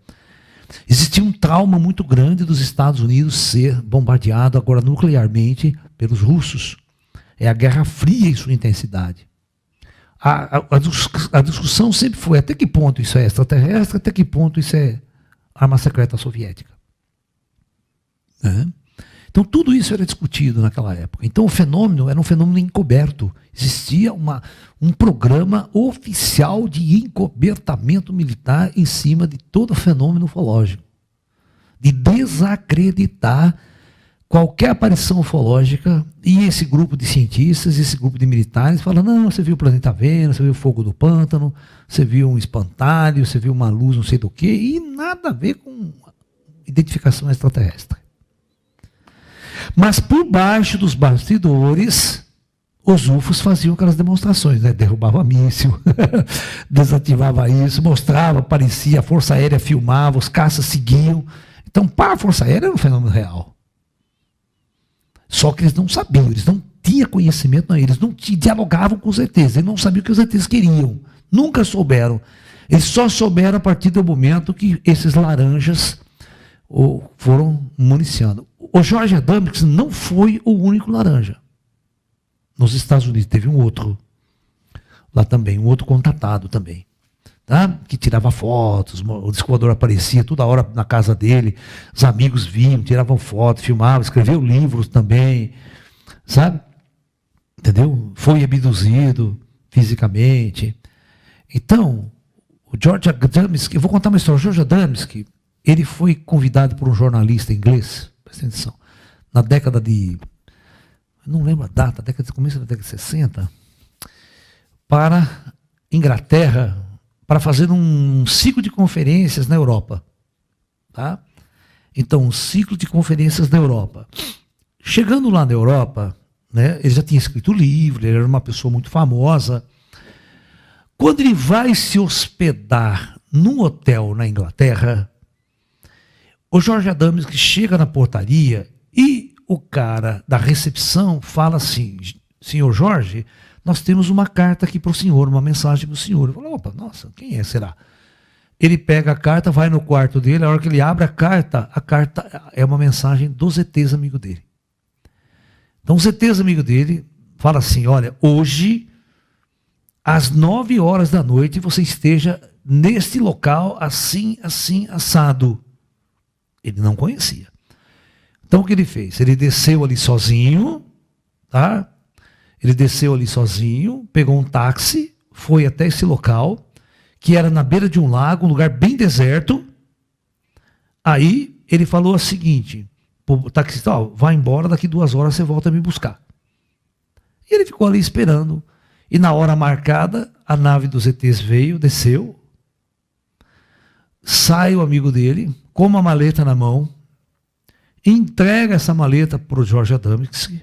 Existia um trauma muito grande dos Estados Unidos ser bombardeado agora nuclearmente pelos russos. É a Guerra Fria em sua intensidade. A discussão sempre foi até que ponto isso é extraterrestre, até que ponto isso é arma secreta soviética. Então tudo isso era discutido naquela época. Então o fenômeno era um fenômeno encoberto. Existia um programa oficial de encobertamento militar em cima de todo o fenômeno ufológico. De desacreditar qualquer aparição ufológica, e esse grupo de cientistas, esse grupo de militares fala, não, você viu o planeta Vênus, você viu o fogo do pântano, você viu um espantalho, você viu uma luz não sei do que, e nada a ver com identificação extraterrestre. Mas por baixo dos bastidores, os UFOs faziam aquelas demonstrações, né? Derrubava míssil, desativava isso, mostrava, aparecia, a Força Aérea filmava, os caças seguiam. Então, para a Força Aérea era um fenômeno real. Só que eles não sabiam, eles não tinham conhecimento, não, eles não dialogavam com os ETs, eles não sabiam o que os ETs queriam, nunca souberam. Eles só souberam a partir do momento que esses laranjas foram municiando. O Jorge Adams não foi o único laranja. Nos Estados Unidos teve um outro, lá também, um outro contatado também. Tá? Que tirava fotos, o descobridor aparecia toda hora na casa dele, os amigos vinham, tiravam fotos, filmavam, escreveu livros também, sabe? Entendeu? Foi abduzido fisicamente. Então, O George Adamski, eu vou contar uma história. O George Adamski, ele foi convidado por um jornalista inglês, presta atenção, na década de, não lembro a data, começo da década de 60, para Inglaterra, para fazer um ciclo de conferências na Europa. Tá? Então, um ciclo de conferências na Europa. Chegando lá na Europa, né, ele já tinha escrito livro, ele era uma pessoa muito famosa. Quando ele vai se hospedar num hotel na Inglaterra, o George Adamski chega na portaria e o cara da recepção fala assim: senhor Jorge, nós temos uma carta aqui para o senhor, uma mensagem para o senhor. Eu falo, opa, nossa, quem é, será? Ele pega a carta, vai no quarto dele, a hora que ele abre a carta é uma mensagem dos ETs amigos dele. Então os ETs amigos dele falam assim: olha, hoje, às 9 horas da noite, você esteja neste local, assim, assim, assado. Ele não conhecia. Então o que ele fez? Ele desceu ali sozinho, tá? Ele desceu ali sozinho, pegou um táxi, foi até esse local, que era na beira de um lago, um lugar bem deserto. Aí ele falou o seguinte, o taxista: ó, vai embora, daqui 2 horas você volta a me buscar. E ele ficou ali esperando. E na hora marcada, a nave dos ETs veio, desceu, sai o amigo dele, com uma maleta na mão, entrega essa maleta para o George Adamski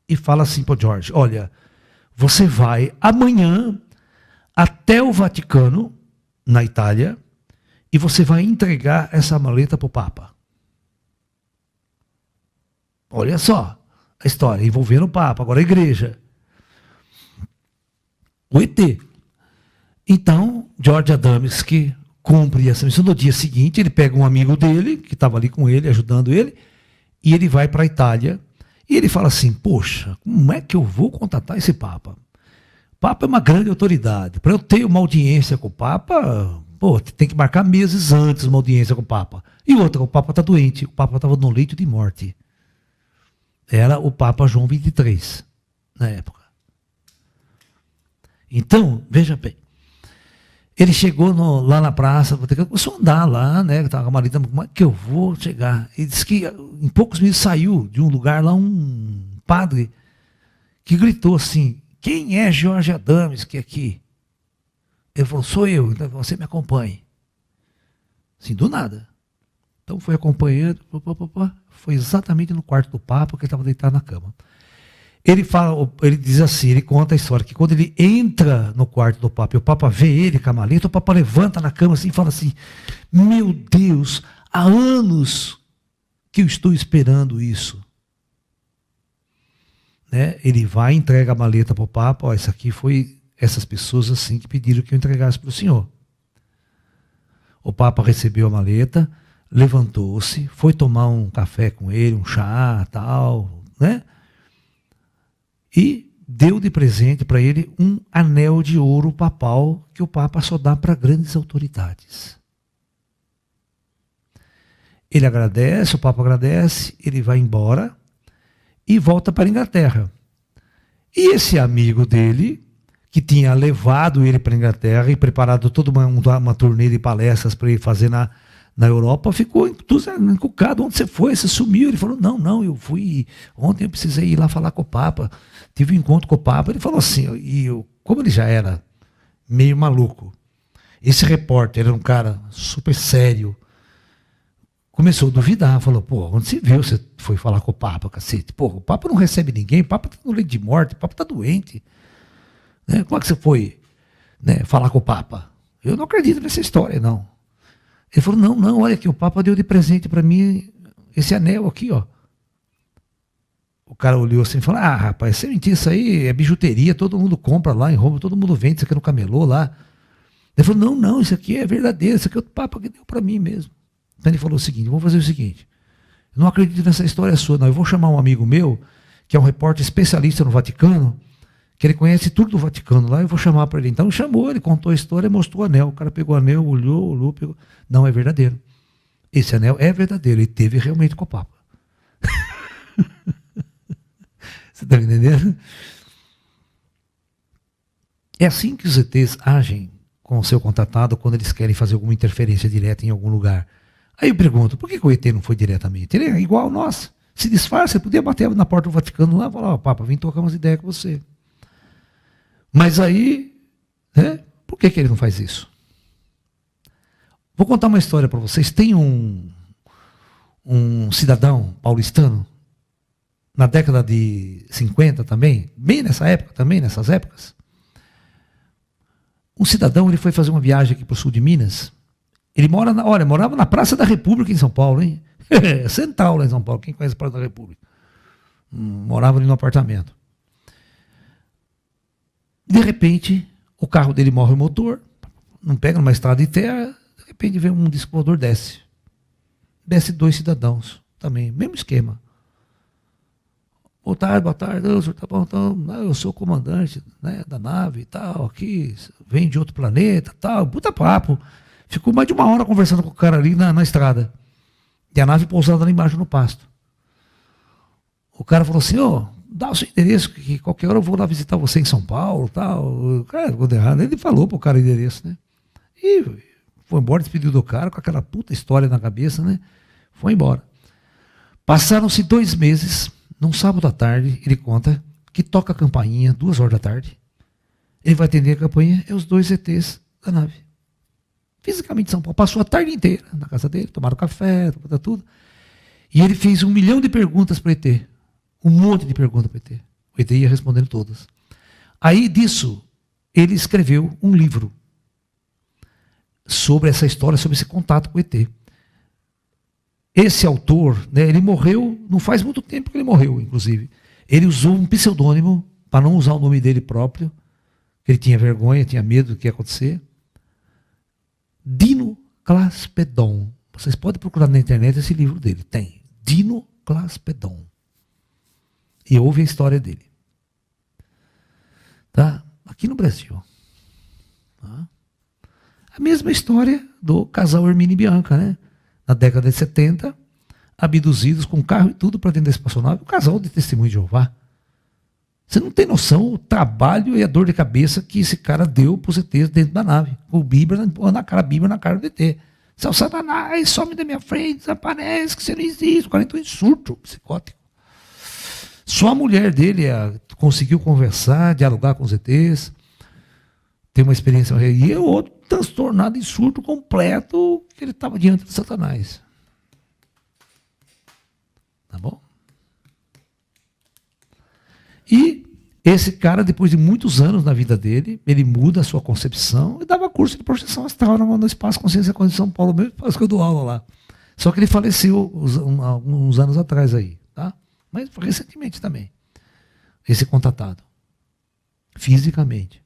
e fala assim para o George: olha, você vai amanhã até o Vaticano, na Itália, e você vai entregar essa maleta para o Papa. Olha só a história, envolvendo o Papa, agora a igreja. O ET. Então, George Adamski cumpre essa missão. No dia seguinte, ele pega um amigo dele, que estava ali com ele, ajudando ele, e ele vai para a Itália, e ele fala assim: poxa, como é que eu vou contatar esse Papa? O Papa é uma grande autoridade. Para eu ter uma audiência com o Papa, pô, tem que marcar meses antes uma audiência com o Papa. E outra, o Papa está doente, o Papa estava no leito de morte. Era o Papa João XXIII, na época. Então, veja bem, ele chegou lá na praça, começou a andar lá, né? Estava a marida, como é que eu vou chegar? Ele disse que em poucos minutos saiu de um lugar lá um padre que gritou assim: quem é George Adamski aqui? Ele falou: sou eu, então você me acompanhe. Assim, do nada. Então foi acompanhando, foi exatamente no quarto do Papa, que ele estava deitado na cama. Ele diz assim, ele conta a história, que quando ele entra no quarto do Papa, e o Papa vê ele com a maleta, o Papa levanta na cama assim e fala assim: meu Deus, há anos que eu estou esperando isso. Né? Ele vai e entrega a maleta para o Papa: ó, isso aqui foi essas pessoas assim que pediram que eu entregasse para o senhor. O Papa recebeu a maleta, levantou-se, foi tomar um café com ele, um chá, tal, né? E deu de presente para ele um anel de ouro papal que o Papa só dá para grandes autoridades. Ele agradece, o Papa agradece, ele vai embora e volta para a Inglaterra. E esse amigo dele, que tinha levado ele para a Inglaterra e preparado toda uma turnê de palestras para ele fazer na Europa, ficou encucado. Onde você foi? Você sumiu? Ele falou: não, eu fui, ontem eu precisei ir lá falar com o Papa, tive um encontro com o Papa. Ele falou assim, como ele já era meio maluco, esse repórter era um cara super sério, começou a duvidar, falou: pô, onde você viu? Você foi falar com o Papa, cacete? Pô, o Papa não recebe ninguém, o Papa está no leito de morte, o Papa está doente. Né? Como é que você foi, né, falar com o Papa? Eu não acredito nessa história, não. Ele falou: não, olha aqui, o Papa deu de presente para mim esse anel aqui, ó. O cara olhou assim e falou: ah, rapaz, você mentira, isso aí é bijuteria, todo mundo compra lá em Roma, todo mundo vende isso aqui no camelô lá. Ele falou: não, isso aqui é verdadeiro, isso aqui é o Papa que deu para mim mesmo. Então ele falou o seguinte: vamos fazer o seguinte, eu não acredito nessa história sua, não, eu vou chamar um amigo meu, que é um repórter especialista no Vaticano, que ele conhece tudo do Vaticano lá, eu vou chamar para ele. Então chamou, ele contou a história, mostrou o anel, o cara pegou o anel, olhou, pegou. Não, é verdadeiro. Esse anel é verdadeiro, ele teve realmente com o Papa. Você está me entendendo? É assim que os ETs agem com o seu contatado quando eles querem fazer alguma interferência direta em algum lugar. Aí eu pergunto, por que o ET não foi diretamente? Ele é igual a nós. Se disfarça, ele podia bater na porta do Vaticano lá e falar, Papa, vim trocar umas ideias com você. Mas aí, por que ele não faz isso? Vou contar uma história para vocês. Tem um cidadão paulistano, na década de 50 também, bem nessa época também, nessas épocas. Um cidadão, ele foi fazer uma viagem aqui para o sul de Minas. Ele morava na Praça da República em São Paulo, hein? Central lá em São Paulo, quem conhece a Praça da República? Morava ali no apartamento. De repente, o carro dele morre o motor, não pega numa estrada de terra, de repente vem um disco voador, desce. Desce 2 cidadãos, também, mesmo esquema. Boa tarde, o senhor tá bom? Então, eu sou o comandante, né, da nave e tal, aqui, vem de outro planeta tal, puta papo. Ficou mais de 1 hora conversando com o cara ali na estrada. E a nave pousada lá embaixo no pasto. O cara falou assim, dá o seu endereço, que qualquer hora eu vou lá visitar você em São Paulo tal. O cara, quando errado, ele falou pro cara o endereço, né? E foi embora, despediu do cara com aquela puta história na cabeça, né? Foi embora. Passaram-se 2 meses. Num sábado à tarde, ele conta que toca a campainha, 2 horas da tarde. Ele vai atender a campainha, é os 2 ETs da nave. Fisicamente em São Paulo. Passou a tarde inteira na casa dele, tomaram café, tudo. E ele fez 1 milhão de perguntas para o ET. Um monte de perguntas para o ET. O ET ia respondendo todas. Aí disso, ele escreveu um livro sobre essa história, sobre esse contato com o ET. Esse autor, né, ele morreu, não faz muito tempo que ele morreu, inclusive. Ele usou um pseudônimo, para não usar o nome dele próprio, ele tinha vergonha, tinha medo do que ia acontecer. Dino Claspedon. Vocês podem procurar na internet esse livro dele. Tem. Dino Claspedon. E ouve a história dele. Tá? Aqui no Brasil. Tá? A mesma história do casal Hermínio e Bianca, né? Na década de 70, abduzidos com carro e tudo para dentro da espaçonave, o casal de Testemunho de Jeová. Você não tem noção o trabalho e a dor de cabeça que esse cara deu para os ETs dentro da nave. O Bíblia na cara do ET. Seu Satanás, some da minha frente, desaparece, que você não existe. O cara entrou em surto psicótico. Só a mulher dele conseguiu conversar, dialogar com os ETs, ter uma experiência. E o outro transtornado em surto completo, que ele estava diante de Satanás. Tá bom? E esse cara, depois de muitos anos na vida dele, ele muda a sua concepção e dava curso de projeção astral no Espaço Consciência de São Paulo, mesmo que eu dou aula lá. Só que ele faleceu uns anos atrás aí, tá? Mas recentemente também. Esse contatado. Fisicamente.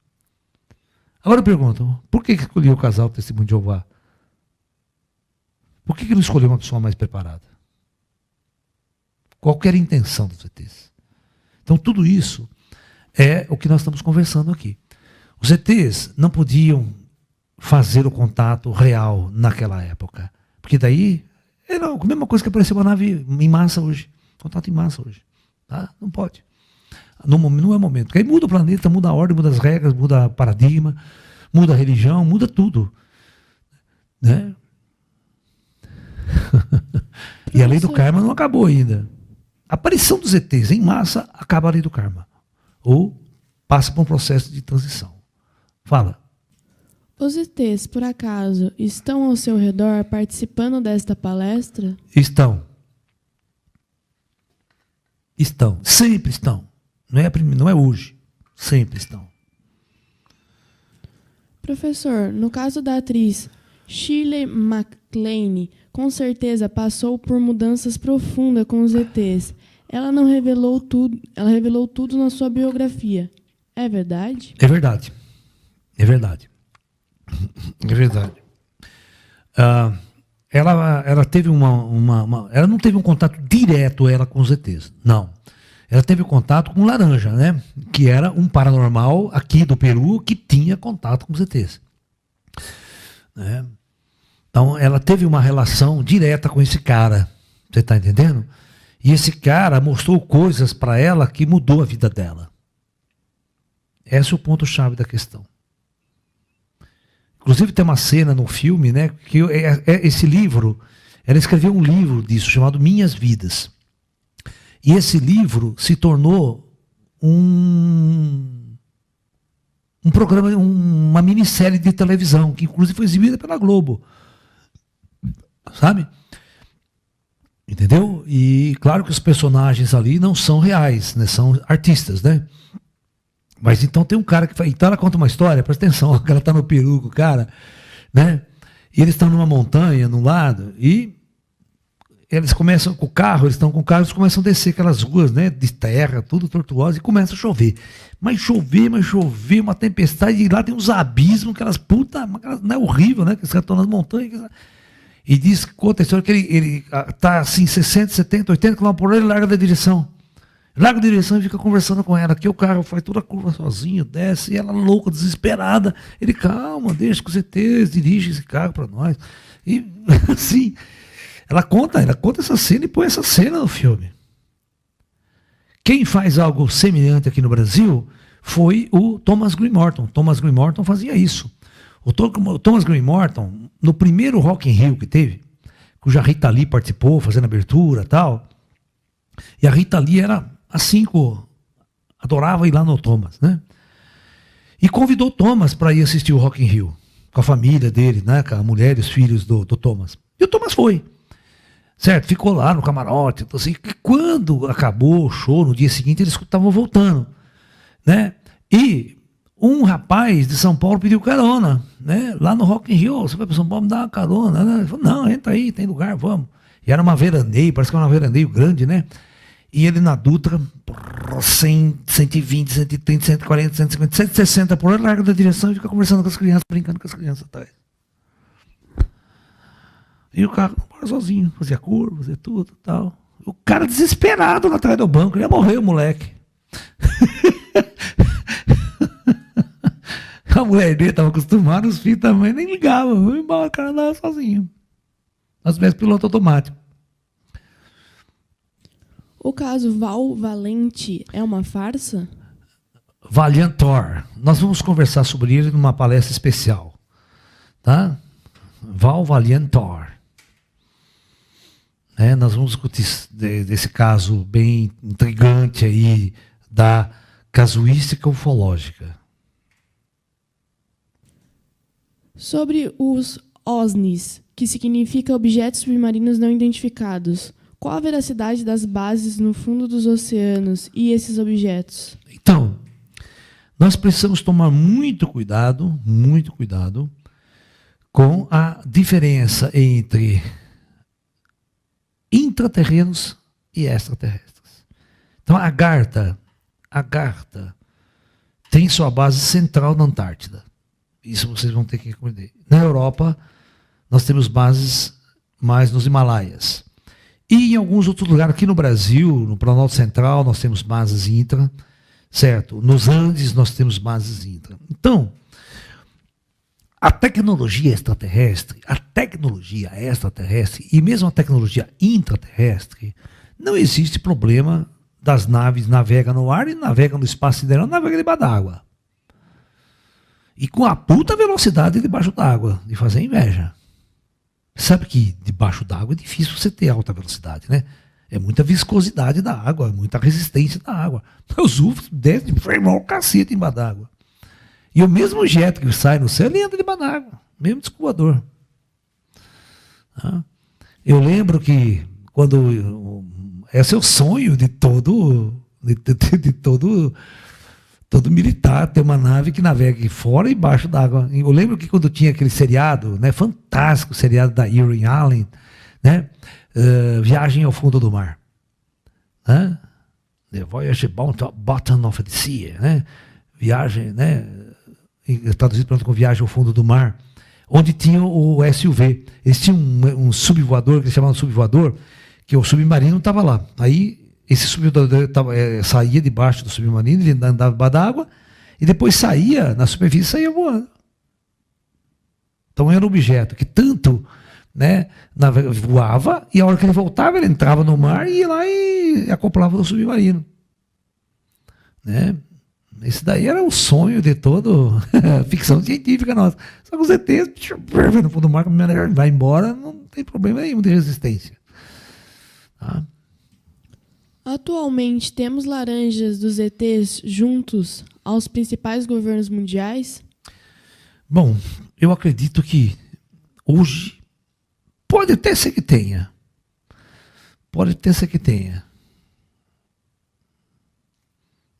Agora eu pergunto, por que escolheu o casal Testemunho de Jeová? Por que não escolheu uma pessoa mais preparada? Qual era a intenção dos ETs? Então tudo isso é o que nós estamos conversando aqui. Os ETs não podiam fazer o contato real naquela época. Porque daí era a mesma coisa que apareceu uma nave em massa hoje. Contato em massa hoje. Tá? Não pode. Não é momento. Porque aí muda o planeta, muda a ordem, muda as regras, muda o paradigma, muda a religião, muda tudo. Né? E a lei do karma não acabou ainda. A aparição dos ETs em massa acaba a lei do karma. Ou passa por um processo de transição. Fala. Os ETs, por acaso, estão ao seu redor participando desta palestra? Estão. Estão. Sempre estão. Não é hoje. Sempre estão. Professor, no caso da atriz Shirley MacLaine, com certeza passou por mudanças profundas com os ETs. Ela revelou tudo na sua biografia. É verdade? É verdade. É verdade. É verdade. Ela teve ela não teve um contato direto com os ETs. Não. Ela teve contato com o Laranja, né? Que era um paranormal aqui do Peru que tinha contato com os ETs. Né? Então, ela teve uma relação direta com esse cara. Você está entendendo? E esse cara mostrou coisas para ela que mudou a vida dela. Esse é o ponto-chave da questão. Inclusive tem uma cena no filme, né, que esse livro, ela escreveu um livro disso, chamado Minhas Vidas. E esse livro se tornou um programa, uma minissérie de televisão, que inclusive foi exibida pela Globo. Sabe? Entendeu? E claro que os personagens ali não são reais, né? São artistas, né? Mas então tem um cara que fala, então ela conta uma história, presta atenção, o cara tá no Peru com o cara, né? E eles estão numa montanha, num lado, e eles começam com o carro, eles começam a descer aquelas ruas, né, de terra, tudo tortuosa, e começa a chover. Mas chover, uma tempestade, e lá tem uns abismos, aquelas puta, não é horrível, né, que eles estão nas montanhas. E diz, conta a história que ele tá assim, 60, 70, 80 km por hora, ele larga da direção. Larga a direção e fica conversando com ela, que o carro faz toda a curva sozinho, desce, e ela louca, desesperada. Ele, calma, deixa que os ETs dirigem esse carro para nós. E assim... Ela conta essa cena e põe essa cena no filme. Quem faz algo semelhante aqui no Brasil foi o Thomas Green Morton. Thomas Green Morton fazia isso. O Thomas Green Morton, no primeiro Rock in Rio que teve, cuja Rita Lee participou, fazendo abertura e tal, e a Rita Lee era assim, adorava ir lá no Thomas, né? E convidou o Thomas para ir assistir o Rock in Rio, com a família dele, né? Com a mulher e os filhos do Thomas. E o Thomas foi. Certo? Ficou lá no camarote. Então, assim, quando acabou o show, no dia seguinte, eles estavam voltando. Né? E um rapaz de São Paulo pediu carona. Né? Lá no Rock in Rio, você vai para São Paulo me dar uma carona. Né? Ele falou, não, entra aí, tem lugar, vamos. E era uma veraneio, parece que era uma veraneio grande, né? E ele na Dutra, 100, 120, 130, 140, 150, 160 por hora, larga da direção e fica conversando com as crianças, brincando com as crianças atrás. E o carro para sozinho, fazia curva, fazia tudo e tal. O cara desesperado lá atrás do banco, ele ia morrer, o moleque. A mulher dele estava acostumada, os filhos também nem ligavam. O cara andava sozinho. Às vezes piloto automático. O caso Val Valente é uma farsa? Valiantor. Nós vamos conversar sobre ele numa palestra especial. Tá? Val Valiantor. Nós vamos discutir desse caso bem intrigante aí da casuística ufológica. Sobre os OSNIs, que significa objetos submarinos não identificados, qual a veracidade das bases no fundo dos oceanos e esses objetos? Então, nós precisamos tomar muito cuidado com a diferença entre intraterrenos e extraterrestres. Então, a Agartha tem sua base central na Antártida. Isso vocês vão ter que compreender. Na Europa, nós temos bases mais nos Himalaias. E em alguns outros lugares, aqui no Brasil, no Planalto Central, nós temos bases intra, certo? Nos Andes, nós temos bases intra. Então, a tecnologia extraterrestre e mesmo a tecnologia intraterrestre, não existe problema das naves navegam no ar e navegam no espaço sideral, navegam debaixo d'água. E com a puta velocidade debaixo d'água, de fazer inveja. Sabe que debaixo d'água é difícil você ter alta velocidade, né? É muita viscosidade da água, muita resistência da água. Os UFOs descem de freio o cacete embaixo d'água. E o mesmo jet que sai no céu, ele entra debaixo d'água, mesmo descoador. Eu lembro que quando esse é o sonho de todo militar, ter uma nave que navegue fora e embaixo d'água. Eu lembro que quando tinha aquele seriado, né, fantástico seriado da Irene Allen, né, Viagem ao Fundo do Mar, né, The Voyage Bottom of the Sea, né, viagem, né, traduzido pronto com Viagem ao Fundo do Mar, onde tinha o SUV. Eles tinham um subvoador, que eles chamavam de subvoador, que o submarino estava lá. Aí esse subvoador saía debaixo do submarino, ele andava debaixo d'água, e depois saía na superfície e saía voando. Então era um objeto que tanto, né, voava, e a hora que ele voltava, ele entrava no mar e ia lá e acoplava no submarino. Né? Esse daí era o sonho de todo ficção científica nossa. Só que os ETs, no fundo do mar, vai embora, não tem problema nenhum de resistência. Tá? Atualmente, temos laranjas dos ETs juntos aos principais governos mundiais? Bom, eu acredito que hoje pode até ser que tenha. Pode até ser que tenha.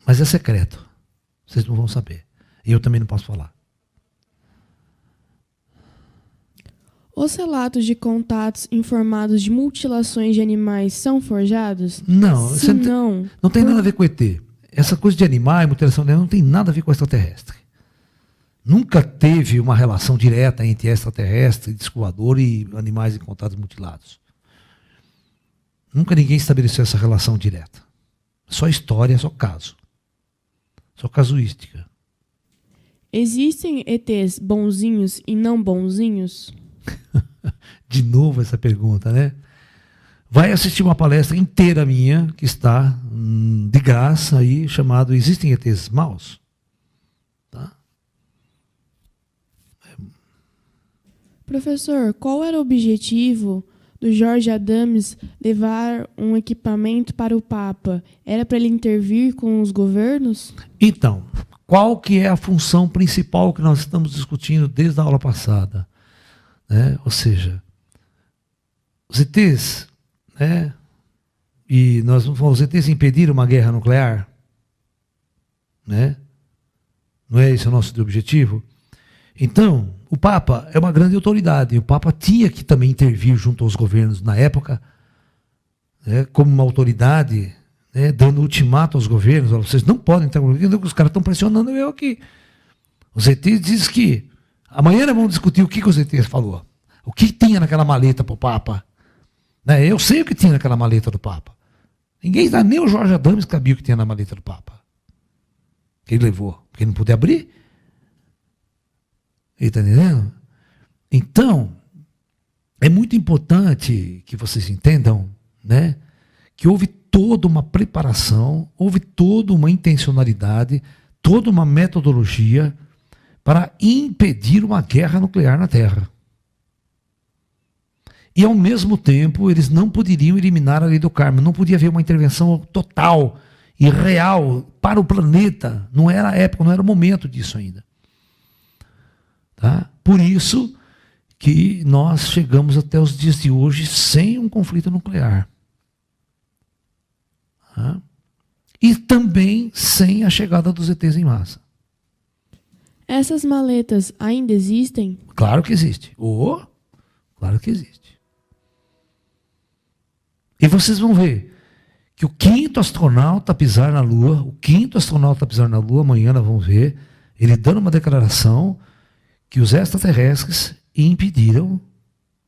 Mas é secreto. Vocês não vão saber. E eu também não posso falar. Os relatos de contatos informados de mutilações de animais são forjados? Não, Se não tem nada a ver com ET. Essa coisa de animais, mutilação de animais, não tem nada a ver com extraterrestre. Nunca teve uma relação direta entre extraterrestre, disco voador e animais em contatos mutilados. Nunca ninguém estabeleceu essa relação direta. Só história, só caso. Só casuística. Existem ETs bonzinhos e não bonzinhos? De novo essa pergunta, né? Vai assistir uma palestra inteira minha, que está de graça aí, chamado Existem ETs Maus? Tá? Professor, qual era o objetivo do Jorge Adams levar um equipamento para o Papa? Era para ele intervir com os governos? Então, qual que é a função principal que nós estamos discutindo desde a aula passada? Né? Ou seja, os ETs, né? E nós vamos falar, os ETs impediram uma guerra nuclear? Né? Não é esse o nosso objetivo? Então, o Papa é uma grande autoridade, e o Papa tinha que também intervir junto aos governos na época, né, como uma autoridade, né, dando ultimato aos governos, vocês não podem estar os caras estão pressionando eu aqui. Os ETs dizem que amanhã nós vamos discutir o que os ETs falou. O que tinha naquela maleta para o Papa. Né, eu sei o que tinha naquela maleta do Papa. Ninguém sabe, nem o Jorge Adams sabia o que tinha na maleta do Papa. Que ele levou, porque ele não podia abrir. Está entendendo? Então, é muito importante que vocês entendam, né, que houve toda uma preparação, houve toda uma intencionalidade, toda uma metodologia para impedir uma guerra nuclear na Terra. E, ao mesmo tempo, eles não poderiam eliminar a lei do karma, não podia haver uma intervenção total e real para o planeta. Não era a época, não era o momento disso ainda. Tá? Por isso que nós chegamos até os dias de hoje sem um conflito nuclear. Tá? E também sem a chegada dos ETs em massa. Essas maletas ainda existem? Claro que existe. Claro que existe. E vocês vão ver que o 5º astronauta pisar na Lua, amanhã nós vamos ver, ele dando uma declaração que os extraterrestres impediram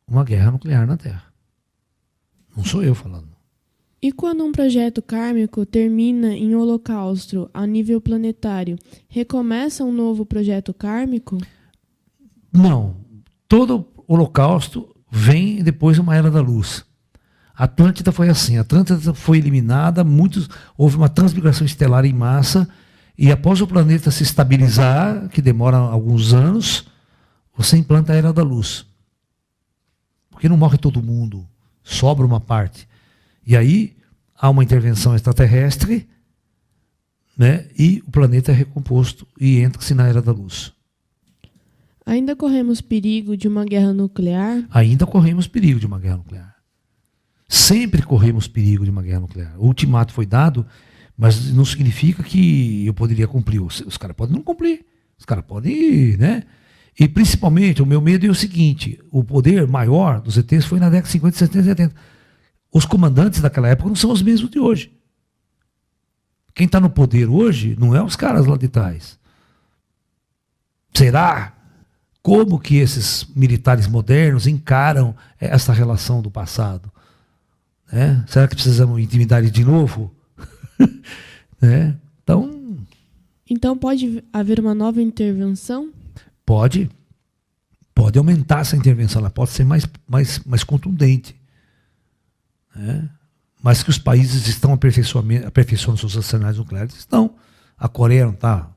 uma guerra nuclear na Terra. Não sou eu falando. E quando um projeto kármico termina em holocausto a nível planetário, recomeça um novo projeto kármico? Não. Todo holocausto vem depois de uma era da luz. A Atlântida foi assim. A Atlântida foi eliminada, houve uma transmigração estelar em massa, e após o planeta se estabilizar, que demora alguns anos, você implanta a era da luz. Porque não morre todo mundo, sobra uma parte. E aí há uma intervenção extraterrestre, né, e o planeta é recomposto e entra-se na era da luz. Ainda corremos perigo de uma guerra nuclear? Ainda corremos perigo de uma guerra nuclear. Sempre corremos perigo de uma guerra nuclear. O ultimato foi dado, mas não significa que eu poderia cumprir. Os caras podem não cumprir. Os caras podem, né? E principalmente, o meu medo é o seguinte: o poder maior dos ETs foi na década de 50, 70 e 70. Os comandantes daquela época não são os mesmos de hoje. Quem está no poder hoje não é os caras lá de trás. Será? Como que esses militares modernos encaram essa relação do passado? Né? Será que precisamos intimidar eles de novo? Né? Então pode haver uma nova intervenção? Pode aumentar essa intervenção, ela pode ser mais contundente. Né? Mas que os países estão aperfeiçoando seus arsenais nucleares, estão. A Coreia não está,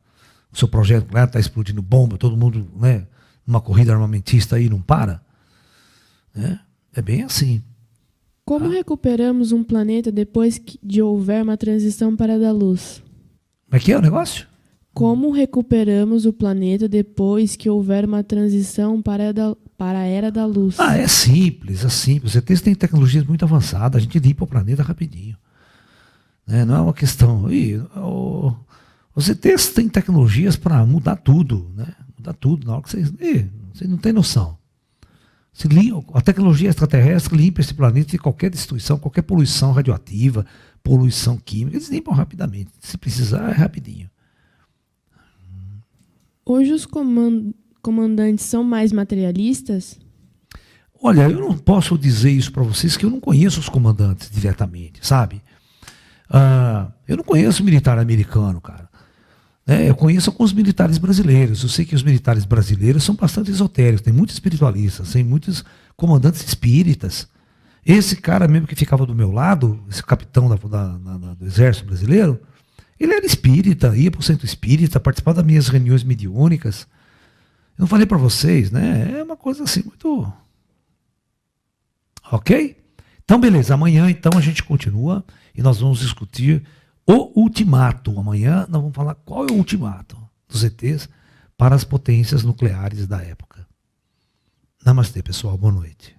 o seu projeto nuclear está explodindo bomba, todo mundo, né, numa corrida armamentista aí não para. Né? É bem assim. Como recuperamos um planeta depois de houver uma transição para a da luz? Como é que é o negócio? Como recuperamos o planeta depois que houver uma transição para a era da luz? É simples, é simples. Os ETs têm tecnologias muito avançadas, a gente limpa o planeta rapidinho. Né? Não é uma questão. Os ETs têm tecnologias para mudar tudo, né? Mudar tudo. Na hora que vocês não têm noção. A tecnologia extraterrestre limpa esse planeta de qualquer destruição, qualquer poluição radioativa, poluição química. Eles limpam rapidamente. Se precisar, é rapidinho. Hoje os comandantes são mais materialistas? Olha, eu não posso dizer isso para vocês, que eu não conheço os comandantes diretamente, sabe? Eu não conheço o militar americano, cara. Eu conheço alguns militares brasileiros. Eu sei que os militares brasileiros são bastante esotéricos, tem muitos espiritualistas, tem muitos comandantes espíritas. Esse cara mesmo que ficava do meu lado, esse capitão do exército brasileiro, ele era espírita, ia para o centro espírita, participava das minhas reuniões mediúnicas. Eu não falei para vocês, né? É uma coisa assim muito... Ok? Então, beleza. Amanhã, então, a gente continua e nós vamos discutir o ultimato. Amanhã nós vamos falar qual é o ultimato dos ETs para as potências nucleares da época. Namastê, pessoal. Boa noite.